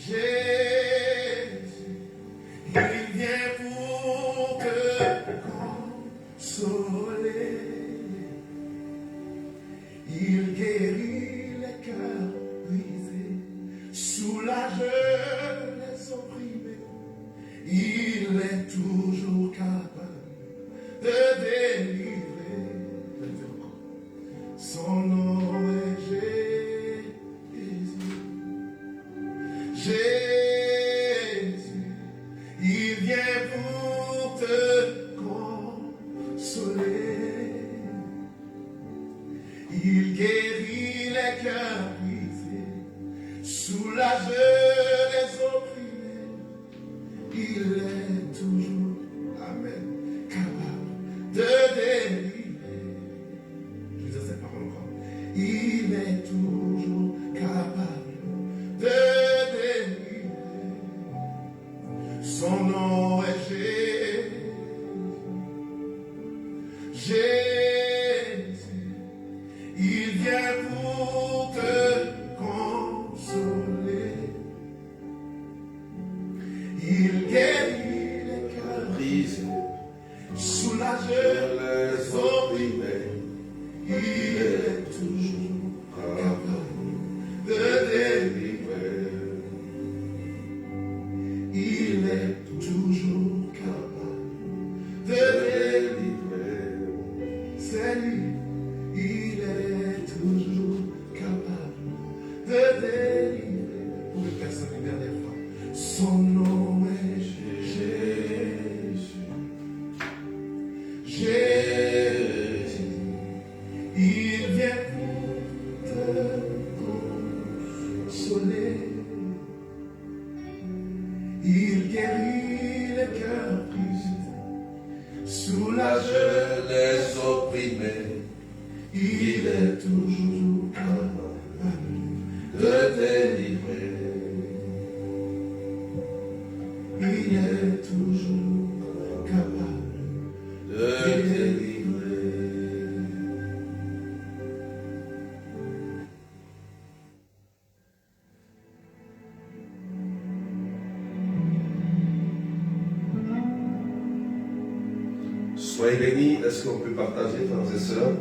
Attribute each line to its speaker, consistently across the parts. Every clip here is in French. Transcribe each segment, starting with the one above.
Speaker 1: Jésus, il vient pour te consoler. Il guérit les cœurs brisés, soulage les opprimés. Il est toujours capable de délivrer. Son nom est Jésus. Jésus, il vient pour te consoler. Il guérit les cœurs brisés, soulage les opprimés. Il est toujours, amen, capable de délivrer. Je dis cette parole encore. Il est toujours capable de délivrer. Son nom est Jésus. Jésus, il vient pour te consoler. Il guérit les cœurs brisés, soulage les opprimés. Il est toujours capable de délivrer. Il est toujours capable de délivrer. C'est lui, il est toujours capable de délivrer. Pour le personne une dernière fois. Son nom est Jésus. Jésus, il vient pour te consoler. Il guérit les cœurs brisés, soulage les opprimés. Il est toujours capable de délivrer. Il est toujours capable de délivrer.
Speaker 2: Soyez bénis. Est-ce qu'on peut partager, frères et sœurs?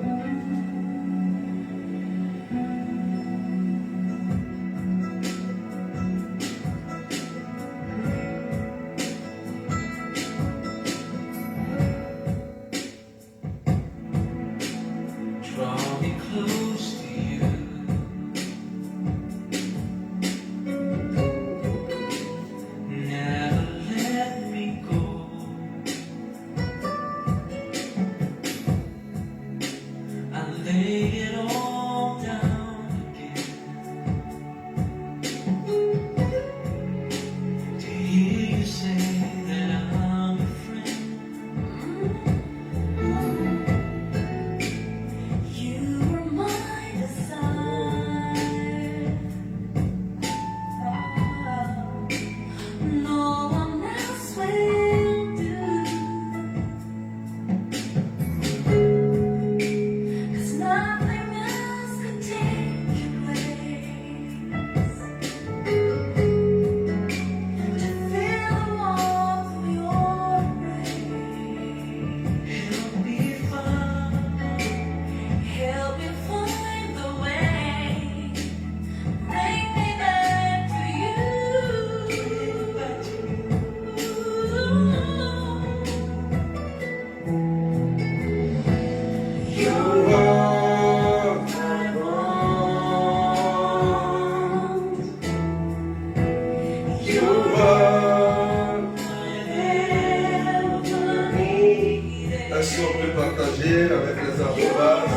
Speaker 2: Est-ce qu'on peut partager avec les arrobases?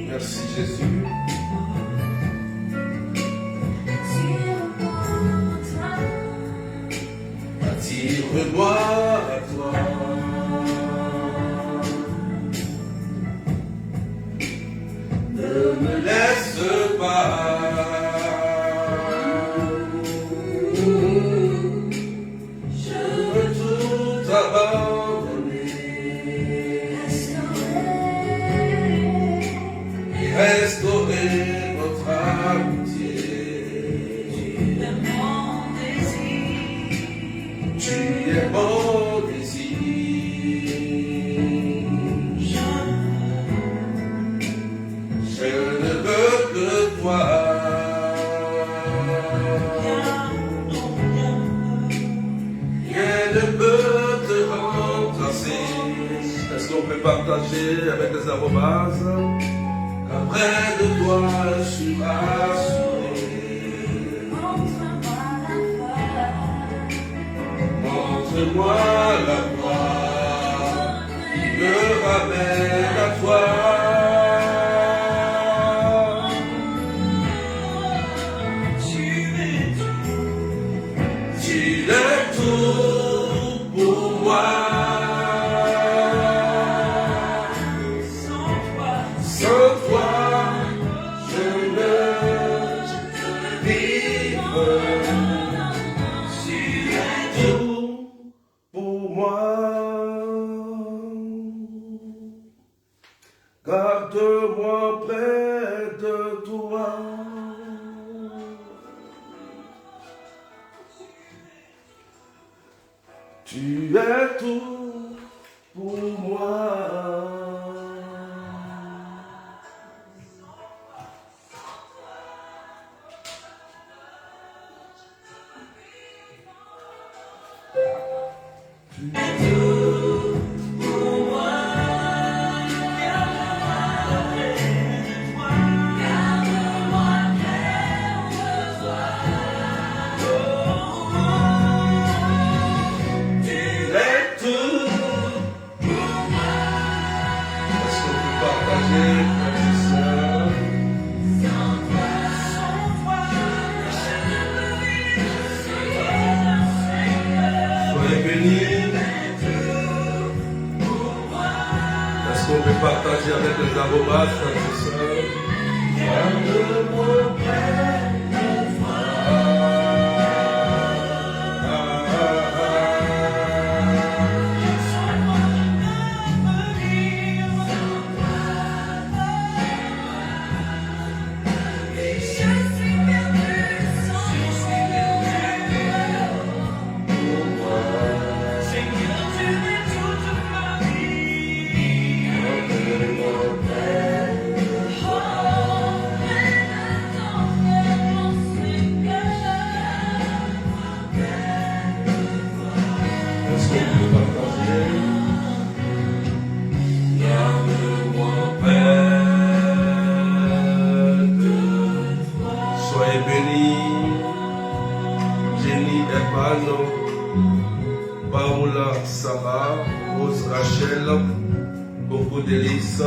Speaker 2: Merci Jésus. Attire-moi à toi. Ne me laisse pas. Je veux tout abandonner. Tu es mon désir. Je ne veux que toi. Rien ne peut te remplacer. Est-ce qu'on peut partager avec les aromases? Qu'après de toi je suis rassuré. Montre-moi la voie qui me ramène à toi. Tu es tout pour moi. Sans toi, je ne vivre. Tu es tout pour moi. Garde-moi près de toi. Tu es tout pour moi. Est-ce qu'on peut partager avec les aromates, frères et sœurs? Garde-moi près de toi. Soyez bénis, Jenny Epano, Paola Sarah, Rose Rachel, Coco Délice,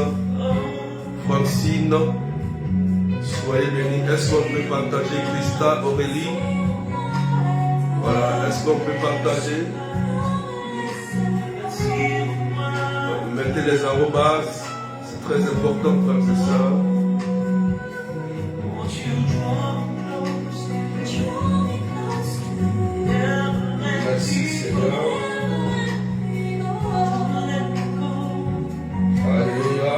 Speaker 2: Francine. Soyez bénis. Est-ce qu'on peut partager Christa, Aurélie? Voilà, est-ce qu'on peut partager? Mettez les aromases, c'est très important, frères et sœurs. Merci Seigneur. Alléluia.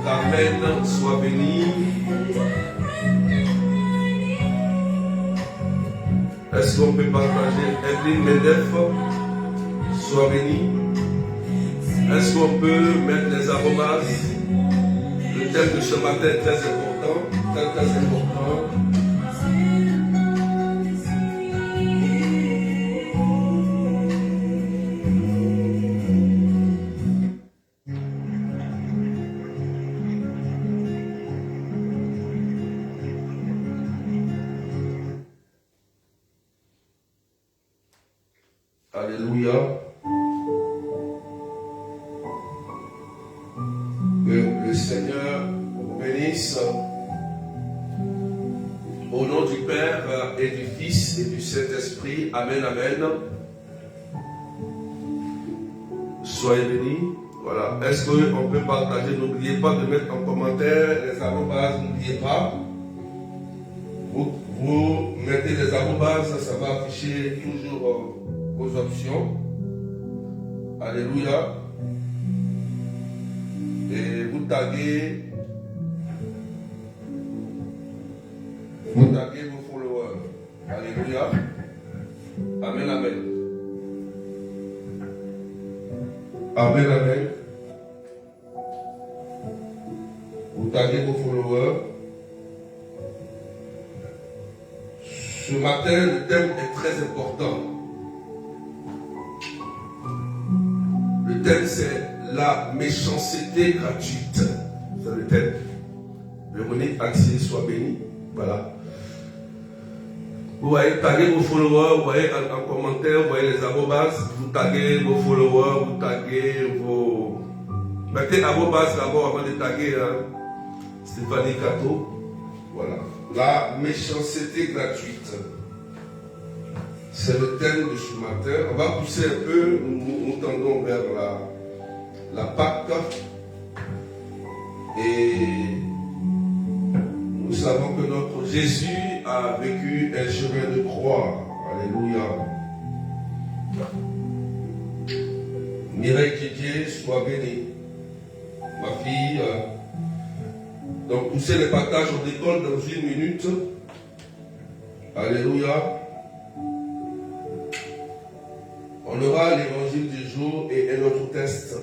Speaker 2: Amen, sois béni. Est-ce qu'on peut partager Evelyne Medef? Sois béni. Est-ce qu'on peut mettre les aromases? Le thème de ce matin est très important, très important. Alléluia. Que le Seigneur vous bénisse. Au nom du Père et du Fils et du Saint-Esprit. Amen, amen. Soyez bénis. Voilà. Est-ce qu'on peut partager? N'oubliez pas de mettre en commentaire les arrobases. N'oubliez pas. Vous mettez les arrobases, ça va afficher toujours vos options. Alléluia. Et vous taguez Vous taguez vos followers. Alléluia. Amen, amen. Amen, amen. Vous taguez vos followers. Ce matin, le thème est très important. Le thème, c'est la méchanceté gratuite. C'est le thème. Véronique Axier, soit bénie. Voilà. Vous voyez, taguez vos followers, vous voyez en commentaire, vous voyez les arrobas, vous taguez vos followers, vous taguez vos... Mettez arrobas d'abord avant de taguer, hein. Stéphanie Cato. Voilà. La méchanceté gratuite. C'est le thème de ce matin. On va pousser un peu, nous tendons vers la Pâque. Et nous savons que notre Jésus a vécu un chemin de croix. Alléluia. Mireille Didier, sois bénie. Ma fille. Donc, poussez les partages, on décolle dans 1 minute. Alléluia. On aura l'évangile du jour et un autre test.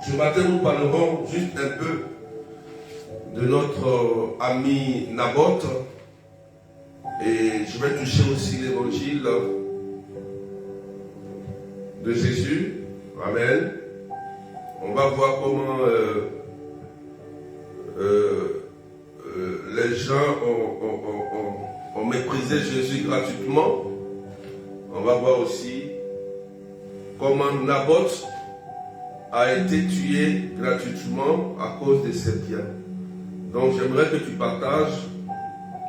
Speaker 2: Ce matin, nous parlerons juste un peu de notre ami Naboth. Et je vais toucher aussi l'évangile de Jésus. Amen. On va voir comment les gens ont méprisé Jésus gratuitement. On va voir aussi comment Naboth a été tué gratuitement à cause de ses biens. Donc j'aimerais que tu partages.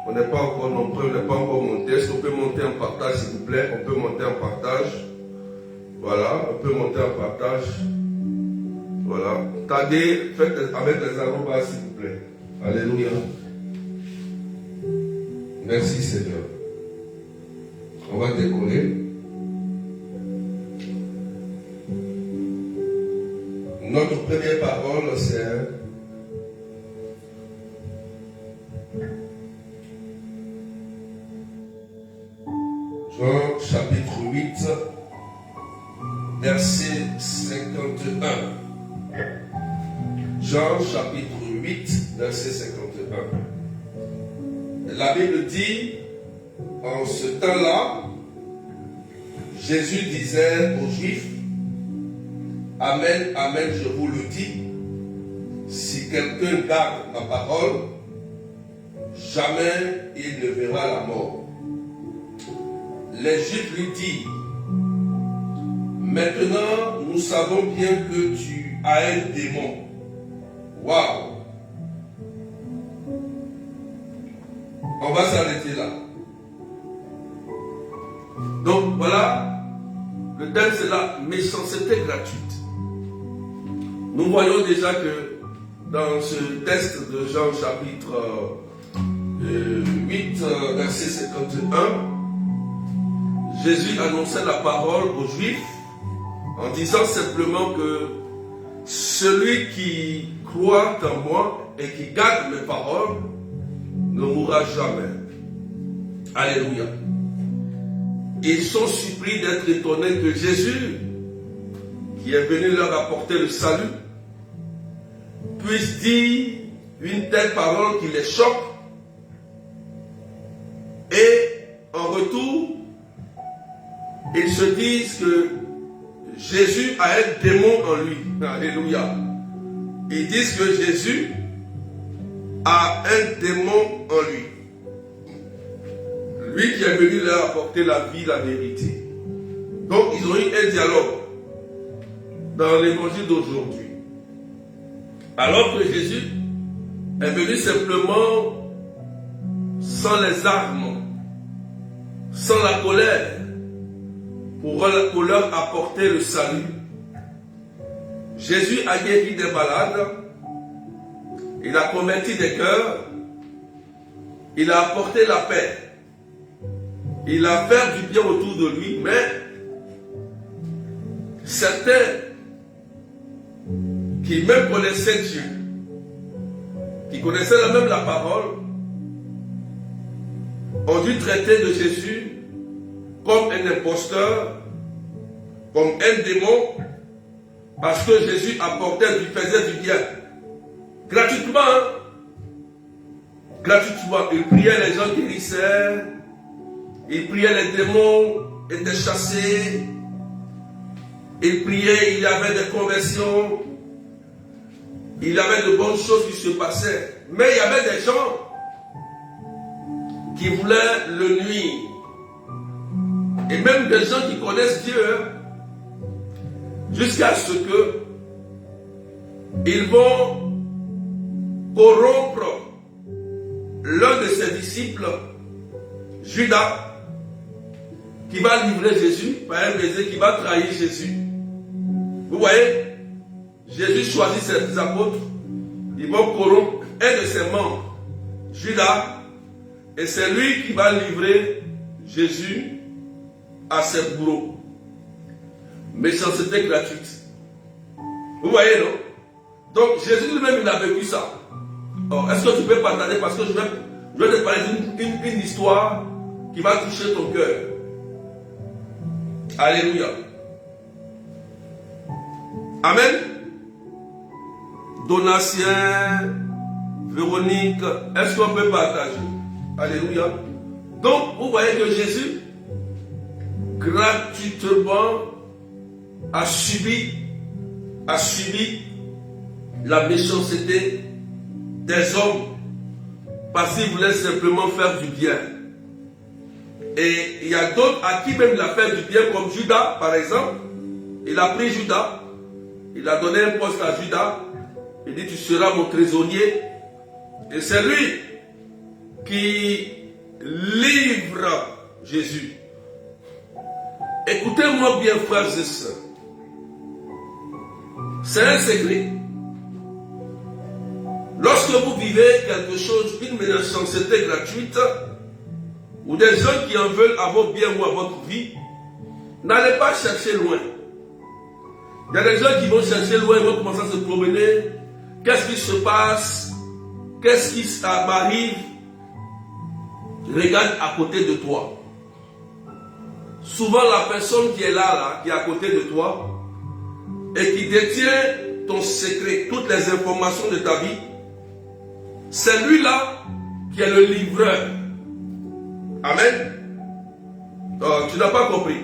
Speaker 2: On n'est pas encore nombreux, on n'est pas encore monté. Est-ce qu'on peut monter en partage, s'il vous plaît? On peut monter en partage. Voilà, on peut monter en partage. Voilà. Taguez, faites avec les arrobas, s'il vous plaît. Alléluia. Merci Seigneur. On va décoller. Notre première parole, c'est Jean chapitre 8, verset 51. Jean chapitre 8, verset 51. La Bible dit, en ce temps-là, Jésus disait aux Juifs, Amen, Amen, je vous le dis, si quelqu'un garde ma parole, jamais il ne verra la mort. Les Juifs lui disent, maintenant nous savons bien que tu as un démon. Waouh! On va s'arrêter là. Donc voilà, le thème c'est la méchanceté gratuite. Nous voyons déjà que dans ce texte de Jean chapitre 8, verset 51, Jésus annonçait la parole aux Juifs en disant simplement que celui qui croit en moi et qui garde mes paroles ne mourra jamais. Alléluia. Ils sont surpris d'être étonnés que Jésus, qui est venu leur apporter le salut, puisse dire une telle parole qui les choque. Et en retour, ils se disent que Jésus a un démon en lui. Alléluia. Ils disent que Jésus a un démon en lui. Lui qui est venu leur apporter la vie, la vérité. Donc ils ont eu un dialogue dans l'évangile d'aujourd'hui. Alors que Jésus est venu simplement sans les armes, sans la colère, pour leur apporter le salut. Jésus a guéri des malades, il a converti des cœurs, il a apporté la paix, il a fait du bien autour de lui, mais certains qui même connaissaient Dieu, qui connaissaient même la parole, ont dû traiter de Jésus comme un imposteur, comme un démon, parce que Jésus faisait du bien. Gratuitement, hein? Gratuitement. Il priait, les gens guérissaient. Il priait, les démons étaient chassés. Il priait, il y avait des conversions. Il y avait de bonnes choses qui se passaient. Mais il y avait des gens qui voulaient le nuire. Et même des gens qui connaissent Dieu, hein, jusqu'à ce que ils vont corrompre l'un de ses disciples, Judas, qui va livrer Jésus par un baiser, qui va trahir Jésus. Vous voyez, Jésus choisit ses apôtres, ils vont corrompre un de ses membres, Judas, et c'est lui qui va livrer Jésus à ses bourreaux. Méchanceté gratuite. Vous voyez, non? Donc Jésus lui-même, il a vécu ça. Oh, est-ce que tu peux partager? Parce que je vais te parler d'une histoire qui va toucher ton cœur. Alléluia. Amen. Donatien, Véronique, est-ce qu'on peut partager? Alléluia. Donc, vous voyez que Jésus, gratuitement, a subi la méchanceté des hommes parce qu'ils voulaient simplement faire du bien. Et il y a d'autres à qui même il a fait du bien, comme Judas par exemple. Il a pris Judas, il a donné un poste à Judas, il dit tu seras mon trésorier. Et c'est lui qui livre Jésus. Écoutez-moi bien, frères et sœurs. C'est un secret. Lorsque vous vivez quelque chose, une méchanceté gratuite, ou des gens qui en veulent à vos biens ou à votre vie, n'allez pas chercher loin. Il y a des gens qui vont chercher loin, ils vont commencer à se promener. Qu'est-ce qui se passe? Qu'est-ce qui m'arrive? Regarde à côté de toi. Souvent la personne qui est là, qui est à côté de toi, et qui détient ton secret, toutes les informations de ta vie, c'est lui-là qui est le livreur. Amen. Donc, tu n'as pas compris.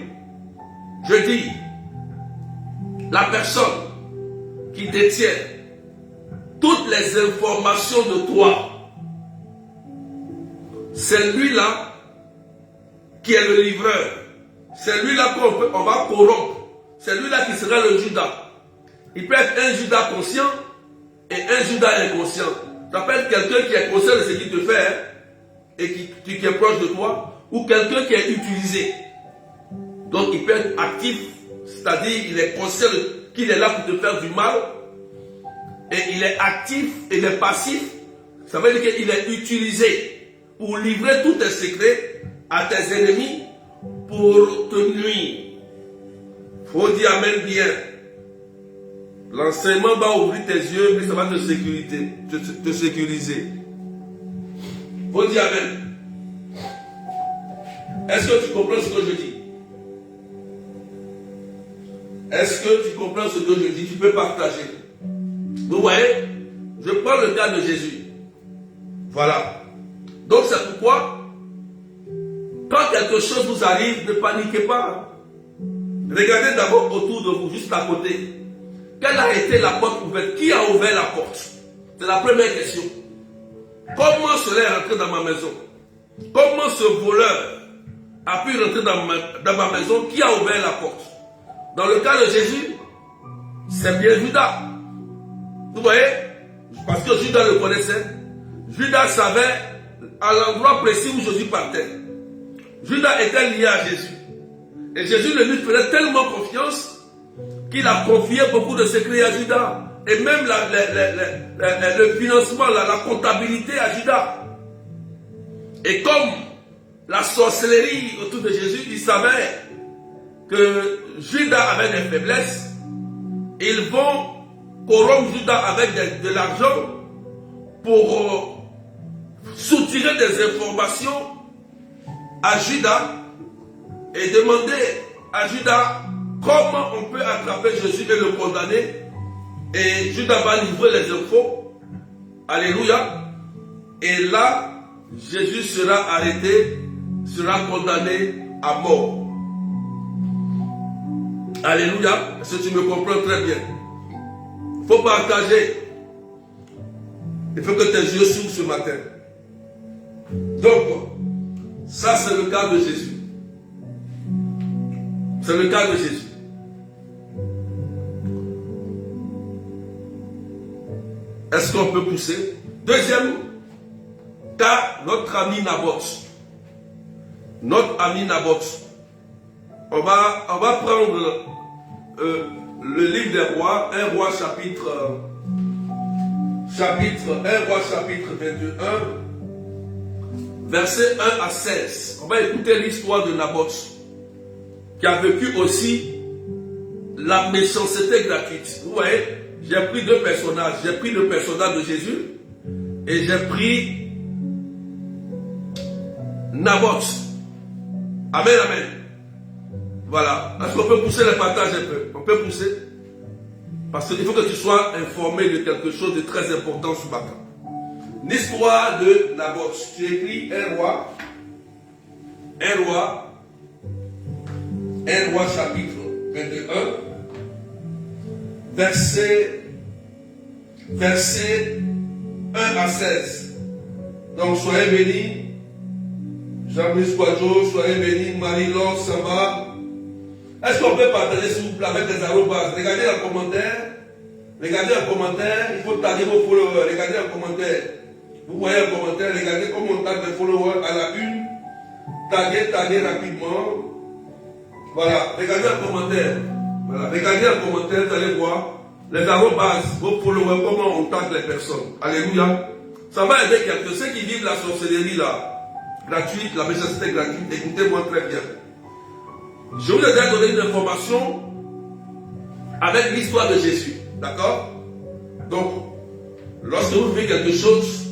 Speaker 2: Je dis, la personne qui détient toutes les informations de toi, c'est lui-là qui est le livreur. C'est lui-là qu'on va corrompre. C'est lui-là qui sera le Judas. Il peut être un Judas conscient et un Judas inconscient. Ça peut être quelqu'un qui est conscient de ce qu'il te fait, hein, et qui est proche de toi, ou quelqu'un qui est utilisé. Donc il peut être actif, c'est-à-dire il est conscient qu'il est là pour te faire du mal, et il est actif et il est passif. Ça veut dire qu'il est utilisé pour livrer tous tes secrets à tes ennemis pour te nuire. Faut dire amen bien. L'enseignement va ouvrir tes yeux, mais ça va te sécuriser. Faut dire amen. Est-ce que tu comprends ce que je dis? Est-ce que tu comprends ce que je dis? Tu peux partager. Vous voyez, je prends le cas de Jésus. Voilà. Donc c'est pourquoi, quand quelque chose vous arrive, ne paniquez pas. Regardez d'abord autour de vous, juste à côté. Quelle a été la porte ouverte? Qui a ouvert la porte? C'est la première question. Comment cela est rentré dans ma maison? Comment ce voleur a pu rentrer dans ma maison? Qui a ouvert la porte? Dans le cas de Jésus, c'est bien Judas. Vous voyez? Parce que Judas le connaissait. Judas savait à l'endroit précis où Jésus partait. Judas était lié à Jésus. Et Jésus lui faisait tellement confiance qu'il a confié beaucoup de secrets à Judas. Et même le financement, la comptabilité à Judas. Et comme la sorcellerie autour de Jésus, il savait que Judas avait des faiblesses. Ils vont corrompre Judas avec de l'argent pour soutirer des informations à Judas et demandé à Judas comment on peut attraper Jésus et le condamner. Et Judas va livrer les infos. Alléluia. Et là, Jésus sera arrêté, sera condamné à mort. Alléluia. Est-ce que tu me comprends très bien? Il faut partager. Il faut que tes yeux s'ouvrent ce matin. Donc, ça c'est le cas de Jésus. C'est le cas de Jésus. Est-ce qu'on peut pousser? Deuxième cas, notre ami Naboth. Notre ami Naboth. On va prendre le livre des rois, 1 roi chapitre 21, versets 1 à 16. On va écouter l'histoire de Naboth, qui a vécu aussi la méchanceté gratuite. Vous voyez, j'ai pris deux personnages. J'ai pris le personnage de Jésus et j'ai pris Naboth. Amen, amen. Voilà. Est-ce qu'on peut pousser le partage un peu? On peut pousser? Parce qu'il faut que tu sois informé de quelque chose de très important ce matin. L'histoire de Naboth. Tu écris un roi chapitre 21, verset 1 à 16. Donc soyez bénis. Jean-Louis Quadjo, soyez bénis. Marie-Laure, Samba. Est-ce qu'on peut partager s'il vous plaît avec les arrobas? Regardez en commentaire. Regardez en commentaire. Il faut taguer vos followers. Regardez en commentaire. Vous voyez en commentaire. Regardez comment on tague les followers à la une. Taguez rapidement. Voilà. Regardez en commentaire. Voilà. Regardez en commentaire. Vous allez voir les arrobas, vos followers, comment on tague les personnes. Alléluia. Ça va aider quelqu'un. Ceux qui vivent la sorcellerie là, gratuite, la méchanceté gratuite, écoutez-moi très bien. Je vous ai déjà donné une information avec l'histoire de Jésus. D'accord? Donc, lorsque vous vivez quelque chose,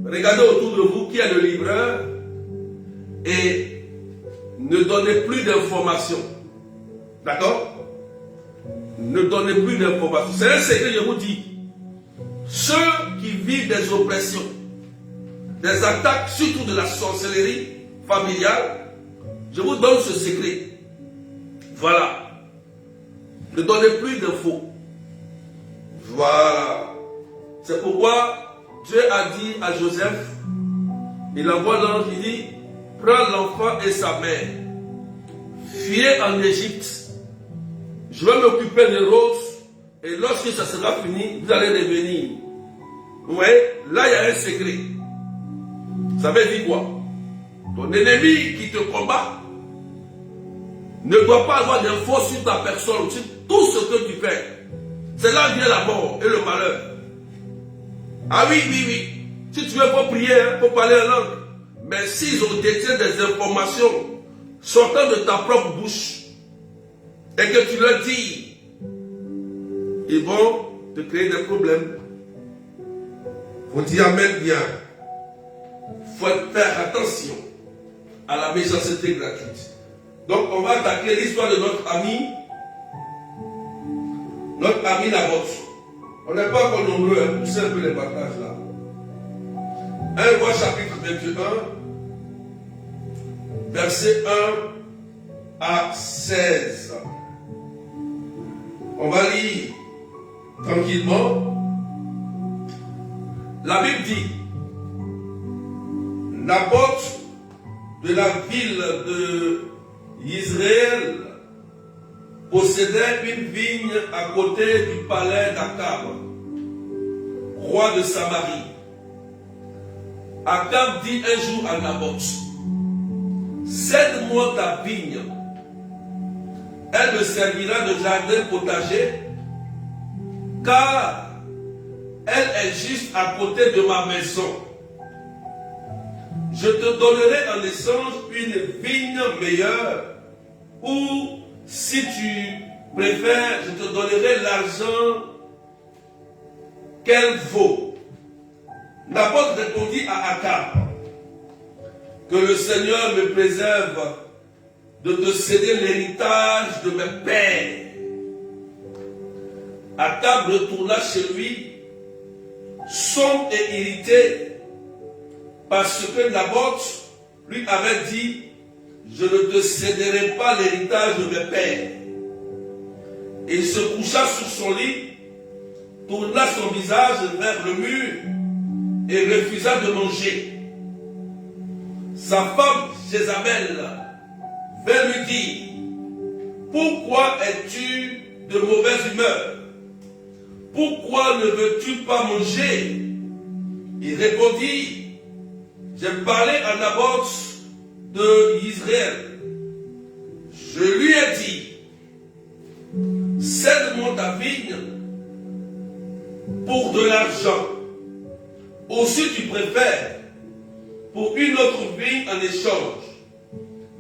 Speaker 2: regardez autour de vous qui est le livreur et ne donnez plus d'informations. D'accord? Ne donnez plus d'informations. C'est un secret, je vous dis. Ceux qui vivent des oppressions, des attaques, surtout de la sorcellerie familiale, je vous donne ce secret. Voilà. Ne donnez plus d'infos. Voilà. C'est pourquoi Dieu a dit à Joseph, il envoie l'ange, il dit, prends l'enfant et sa mère, fuyez en Égypte. Je vais m'occuper de Rose, et lorsque ça sera fini, vous allez revenir. Vous voyez, là il y a un secret. Ça veut dire quoi? Ton ennemi qui te combat ne doit pas avoir d'infos sur ta personne, sur tout ce que tu fais. C'est là vient la mort et le malheur. Ah oui. Si tu veux pas prier, il faut parler en langue. Mais s'ils ont détient des informations sortant de ta propre bouche et que tu leur dis, ils vont te créer des problèmes. Faut dire amen bien. Faut faire attention à la méchanceté gratuite. Donc on va attaquer l'histoire de notre ami Naboth. On n'est pas encore nombreux, hein, poussez un peu les partages là. 1 roi chapitre 21, verset 1 à 16. On va lire tranquillement. La Bible dit, Naboth de la ville de Israël possédait une vigne à côté du palais d'Akab, roi de Samarie. Akab dit un jour à Naboth, cède-moi ta vigne, elle me servira de jardin potager, car elle est juste à côté de ma maison. Je te donnerai en échange une vigne meilleure, ou si tu préfères, je te donnerai l'argent qu'elle vaut. Naboth répondit à Akab, que le Seigneur me préserve de te céder l'héritage de mes pères. Akab retourna chez lui, sombre et irrité, parce que Naboth lui avait dit, je ne te céderai pas l'héritage de mes pères. Il se coucha sur son lit, tourna son visage vers le mur et refusa de manger. Sa femme Jézabel vint lui dire, pourquoi es-tu de mauvaise humeur? Pourquoi ne veux-tu pas manger? Il répondit, j'ai parlé à Naboth de Israël. Je lui ai dit, cède-moi ta vigne pour de l'argent. Aussi tu préfères pour une autre vigne en échange.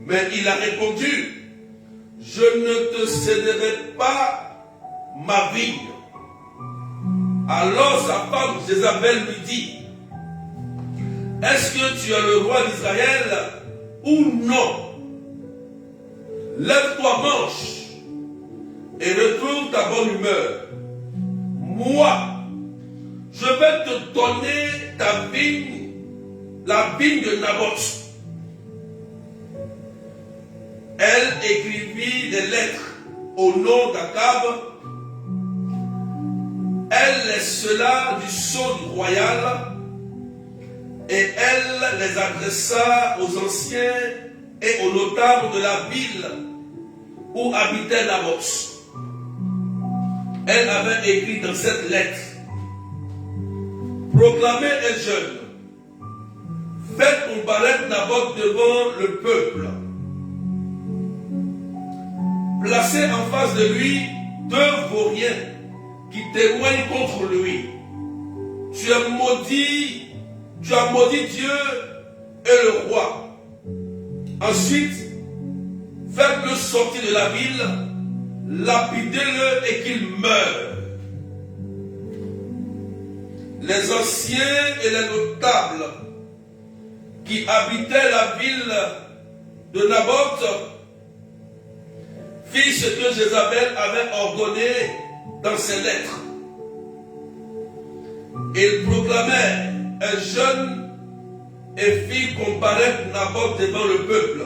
Speaker 2: Mais il a répondu, je ne te céderai pas ma vigne. Alors sa femme Jézabel lui dit, est-ce que tu es le roi d'Israël ou non? Lève-toi, mange et retrouve ta bonne humeur. Moi, je vais te donner ta vigne, la vigne de Naboth. Elle écrivit des lettres au nom d'Akab. Elle les scella du sceau royal et elle les adressa aux anciens et aux notables de la ville où habitait Naboth. Elle avait écrit dans cette lettre, proclamez un jeûne, faites comparaître Naboth devant le peuple, placez en face de lui deux vauriens qui témoignent contre lui. Tu as maudit Dieu et le roi. Ensuite, faites-le sortir de la ville, lapidez-le et qu'il meure. Les anciens et les notables qui habitaient la ville de Naboth firent ce que Jézabel avait ordonné dans ses lettres. Ils proclamèrent un jeûne et firent comparaître Naboth devant le peuple.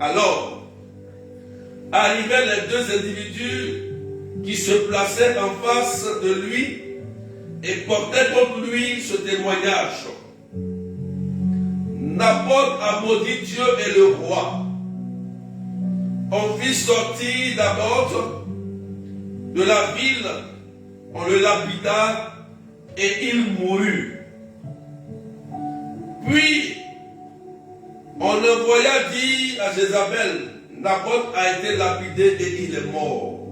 Speaker 2: Alors, arrivaient les deux individus qui se plaçaient en face de lui et portaient contre lui ce témoignage. Naboth a maudit Dieu et le roi. On fit sortir Naboth de la ville, on le lapida et il mourut. Puis, on envoya dire à Jézabel, Naboth a été lapidé et il est mort.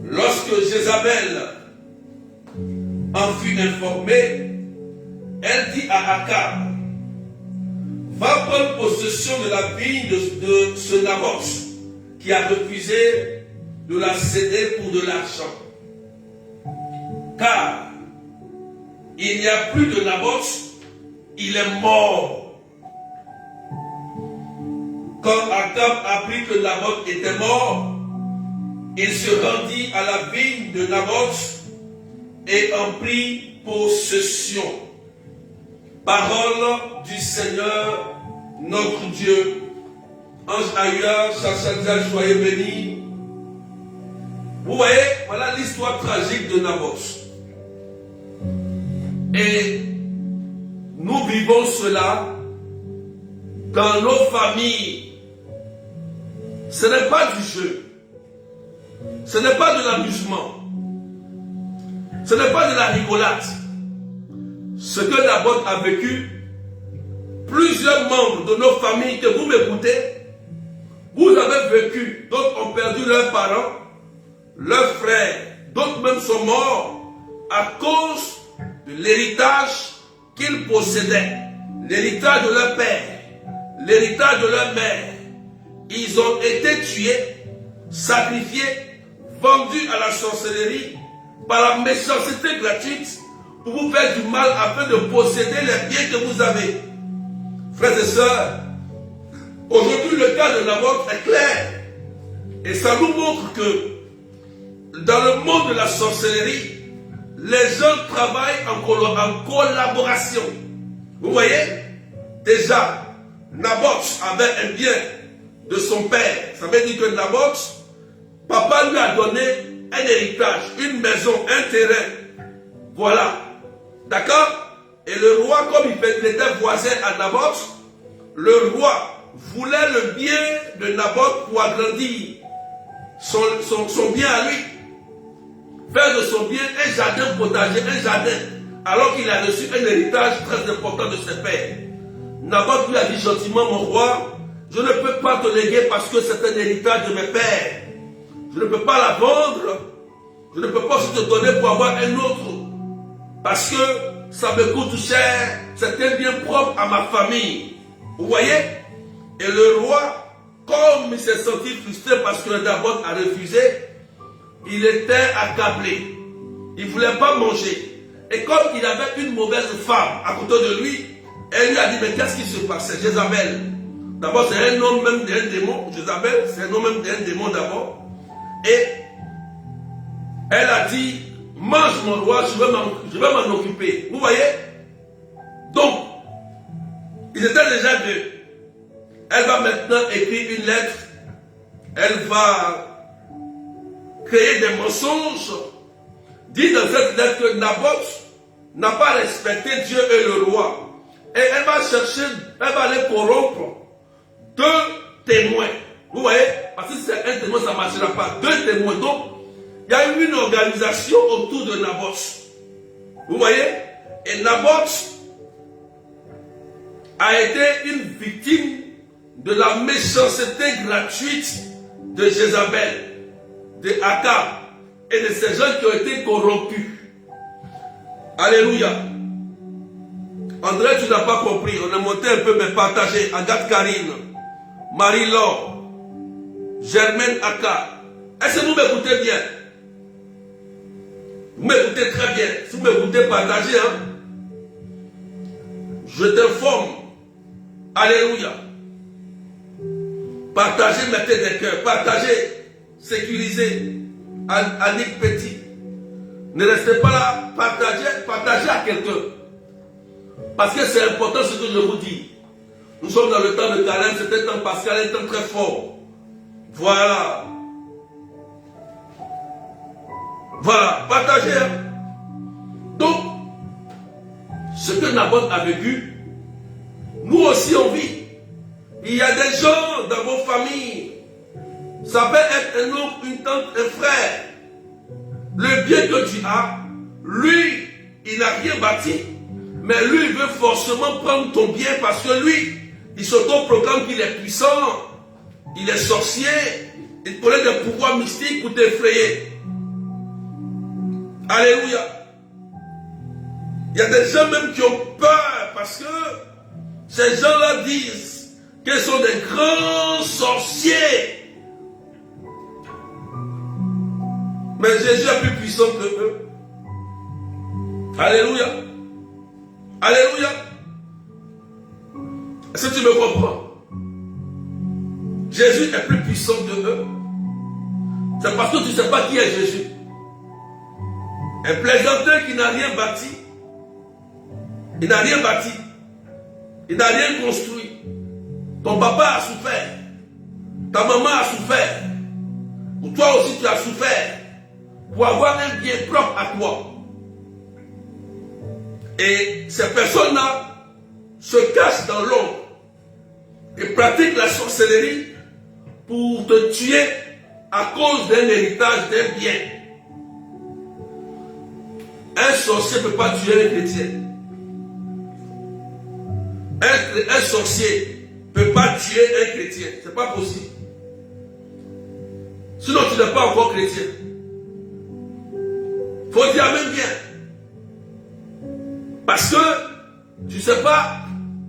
Speaker 2: Lorsque Jézabel en fut informée, elle dit à Akab, va prendre possession de la vigne de ce Naboth qui a refusé de la céder pour de l'argent. Car il n'y a plus de Naboth, il est mort. Quand Akab apprit que Naboth était mort, il se rendit à la vigne de Naboth et en prit possession. Parole du Seigneur, notre Dieu. Ange Aïa, Chachadja, soyez bénis. Vous voyez, voilà l'histoire tragique de Naboth. Et nous vivons cela dans nos familles. Ce n'est pas du jeu. Ce n'est pas de l'amusement. Ce n'est pas de la rigolade. Ce que Naboth a vécu, plusieurs membres de nos familles que vous m'écoutez, vous avez vécu, d'autres ont perdu leurs parents, leurs frères, d'autres même sont morts à cause de l'héritage qu'ils possédaient, l'héritage de leur père, l'héritage de leur mère. Ils ont été tués, sacrifiés, vendus à la sorcellerie par la méchanceté gratuite pour vous faire du mal afin de posséder les biens que vous avez. Frères et sœurs, aujourd'hui le cas de Naboth est clair. Et ça nous montre que dans le monde de la sorcellerie, les gens travaillent en collaboration. Vous voyez? Déjà, Naboth avait un bien de son père. Ça veut dire que Naboth, papa lui a donné un héritage, une maison, un terrain. Voilà. D'accord? Et le roi, comme il était voisin à Naboth, le roi voulait le bien de Naboth pour agrandir son bien à lui. Faire de son bien un jardin potager, un jardin, alors qu'il a reçu un héritage très important de ses pères. Naboth lui a dit gentiment, mon roi, je ne peux pas te léguer parce que c'est un héritage de mes pères. Je ne peux pas la vendre. Je ne peux pas aussi te donner pour avoir un autre. Parce que ça me coûte cher. C'est un bien propre à ma famille. Vous voyez? Et le roi, comme il s'est senti frustré parce que Naboth a refusé, il était accablé. Il ne voulait pas manger. Et comme il avait une mauvaise femme à côté de lui, elle lui a dit, mais qu'est-ce qui se passe? C'est Jézabel. D'abord, c'est un nom même d'un démon. Jézabel, c'est un nom même d'un démon d'abord. Et elle a dit, mange mon roi, je vais m'en occuper. Vous voyez? Donc, ils étaient déjà deux. Elle va maintenant écrire une lettre. Elle va créer des mensonges. Dit dans cette lettre que Naboth n'a pas respecté Dieu et le roi. Et elle va chercher, elle va aller corrompre deux témoins. Vous voyez? Parce que si c'est un témoin, ça ne marchera pas. Deux témoins. Donc, il y a eu une organisation autour de Naboth. Vous voyez? Et Naboth a été une victime de la méchanceté gratuite de Jézabel, de Akab et de ces gens qui ont été corrompus. Alléluia. André, tu n'as pas compris. On a monté un peu, mais partagé. Agathe Karine, Marie-Laure, Germaine Aka. Est-ce que vous m'écoutez bien? Vous m'écoutez très bien. Si vous m'écoutez, partagez. Hein? Je t'informe. Alléluia. Partagez, mettez des cœurs. Partagez, sécurisez. Annick Petit. Ne restez pas là. Partagez à quelqu'un. Parce que c'est important ce que je vous dis. Nous sommes dans le temps de Calais, c'était un temps pascal, un temps très fort. Voilà. Voilà, partagez. Donc, ce que Naboth a vécu, nous aussi on vit. Il y a des gens dans vos familles. Ça peut être un oncle, une tante, un frère. Le bien que tu as, lui, il n'a rien bâti. Mais lui, il veut forcément prendre ton bien parce que lui, il s'auto-proclame qu'il est puissant, il est sorcier, il connaît des pouvoirs mystiques pour t'effrayer. Alléluia. Il y a des gens même qui ont peur parce que ces gens-là disent qu'ils sont des grands sorciers. Mais Jésus est plus puissant que eux. Alléluia. Alléluia. Est-ce que tu me comprends? Jésus est plus puissant que eux. C'est parce que tu ne sais pas qui est Jésus. Un plaisanteur qui n'a rien bâti. Il n'a rien bâti. Il n'a rien construit. Ton papa a souffert. Ta maman a souffert. Ou toi aussi tu as souffert. Pour avoir un bien propre à toi. Et ces personnes-là se cachent dans l'ombre et pratiquent la sorcellerie pour te tuer à cause d'un héritage, d'un bien. Un sorcier ne peut pas tuer un chrétien. Un sorcier ne peut pas tuer un chrétien. Ce n'est pas possible. Sinon tu n'es pas encore chrétien. Il faut dire même bien. Parce que tu ne sais pas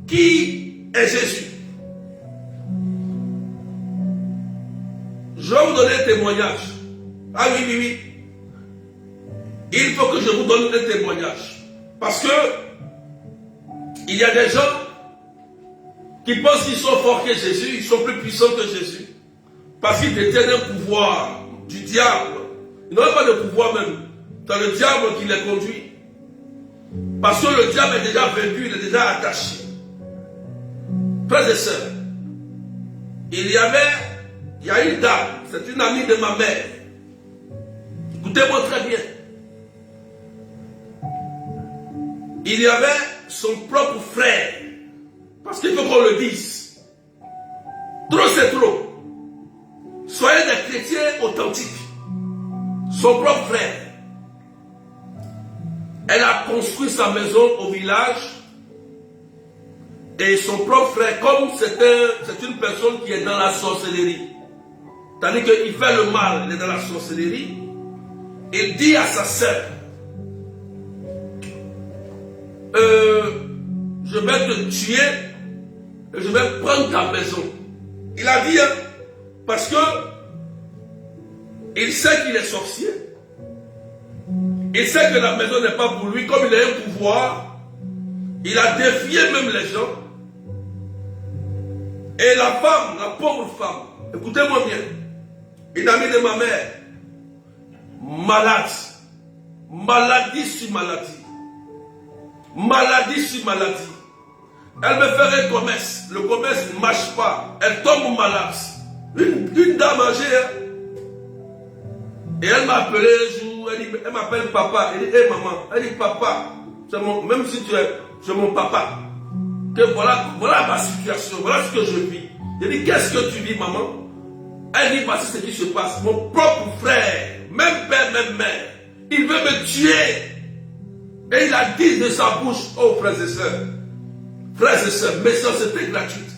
Speaker 2: qui est Jésus. Je vais vous donner un témoignage. Ah oui, oui, oui. Il faut que je vous donne un témoignage. Parce que il y a des gens qui pensent qu'ils sont forts que Jésus, ils sont plus puissants que Jésus. Parce qu'ils détiennent un pouvoir du diable. Ils n'ont pas de pouvoir même. C'est le diable qui les conduit. Parce que le diable est déjà vaincu, il est déjà attaché. Frères et sœurs, il y a une dame, c'est une amie de ma mère. Écoutez-moi très bien. Il y avait son propre frère. Parce qu'il faut qu'on le dise. Trop c'est trop. Soyez des chrétiens authentiques. Son propre frère. Elle a construit sa maison au village. Et son propre frère, comme c'est une personne qui est dans la sorcellerie. C'est-à-dire qu'il fait le mal, il est dans la sorcellerie. Il dit à sa sœur, je vais te tuer et je vais prendre ta maison. Il a dit, hein, parce que il sait qu'il est sorcier. Il sait que la maison n'est pas pour lui. Comme il a un pouvoir, il a défié même les gens. Et la femme, la pauvre femme, écoutez-moi bien, une amie de ma mère, malade, maladie sur maladie, maladie sur maladie. Elle me fait un commerce, le commerce ne marche pas, elle tombe malade. Une dame âgée, hein? Et elle m'a appelé un jour, elle m'appelle papa, elle dit, hé maman, elle dit papa, même si c'est mon papa, que voilà ma situation, voilà ce que je vis. Je dis, qu'est-ce que tu vis maman? Elle dit, voici ce qui se passe, mon propre frère, même père, même mère, il veut me tuer. Et il a dit de sa bouche, oh frères et sœurs, méchanceté gratuite.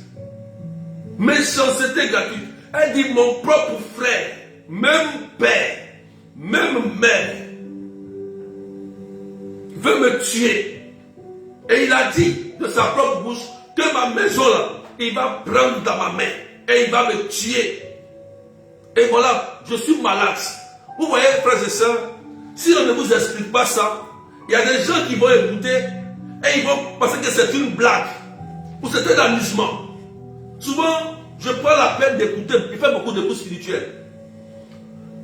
Speaker 2: Méchanceté gratuite. Elle dit, mon propre frère, même père, même mère, veut me tuer. Et il a dit de sa propre bouche que ma maison là, il va prendre dans ma main et il va me tuer. Et voilà, je suis malade. Vous voyez, frères et sœurs, si on ne vous explique pas ça, il y a des gens qui vont écouter et ils vont penser que c'est une blague ou c'est un amusement. Souvent, je prends la peine d'écouter, il fait beaucoup de coups spirituels.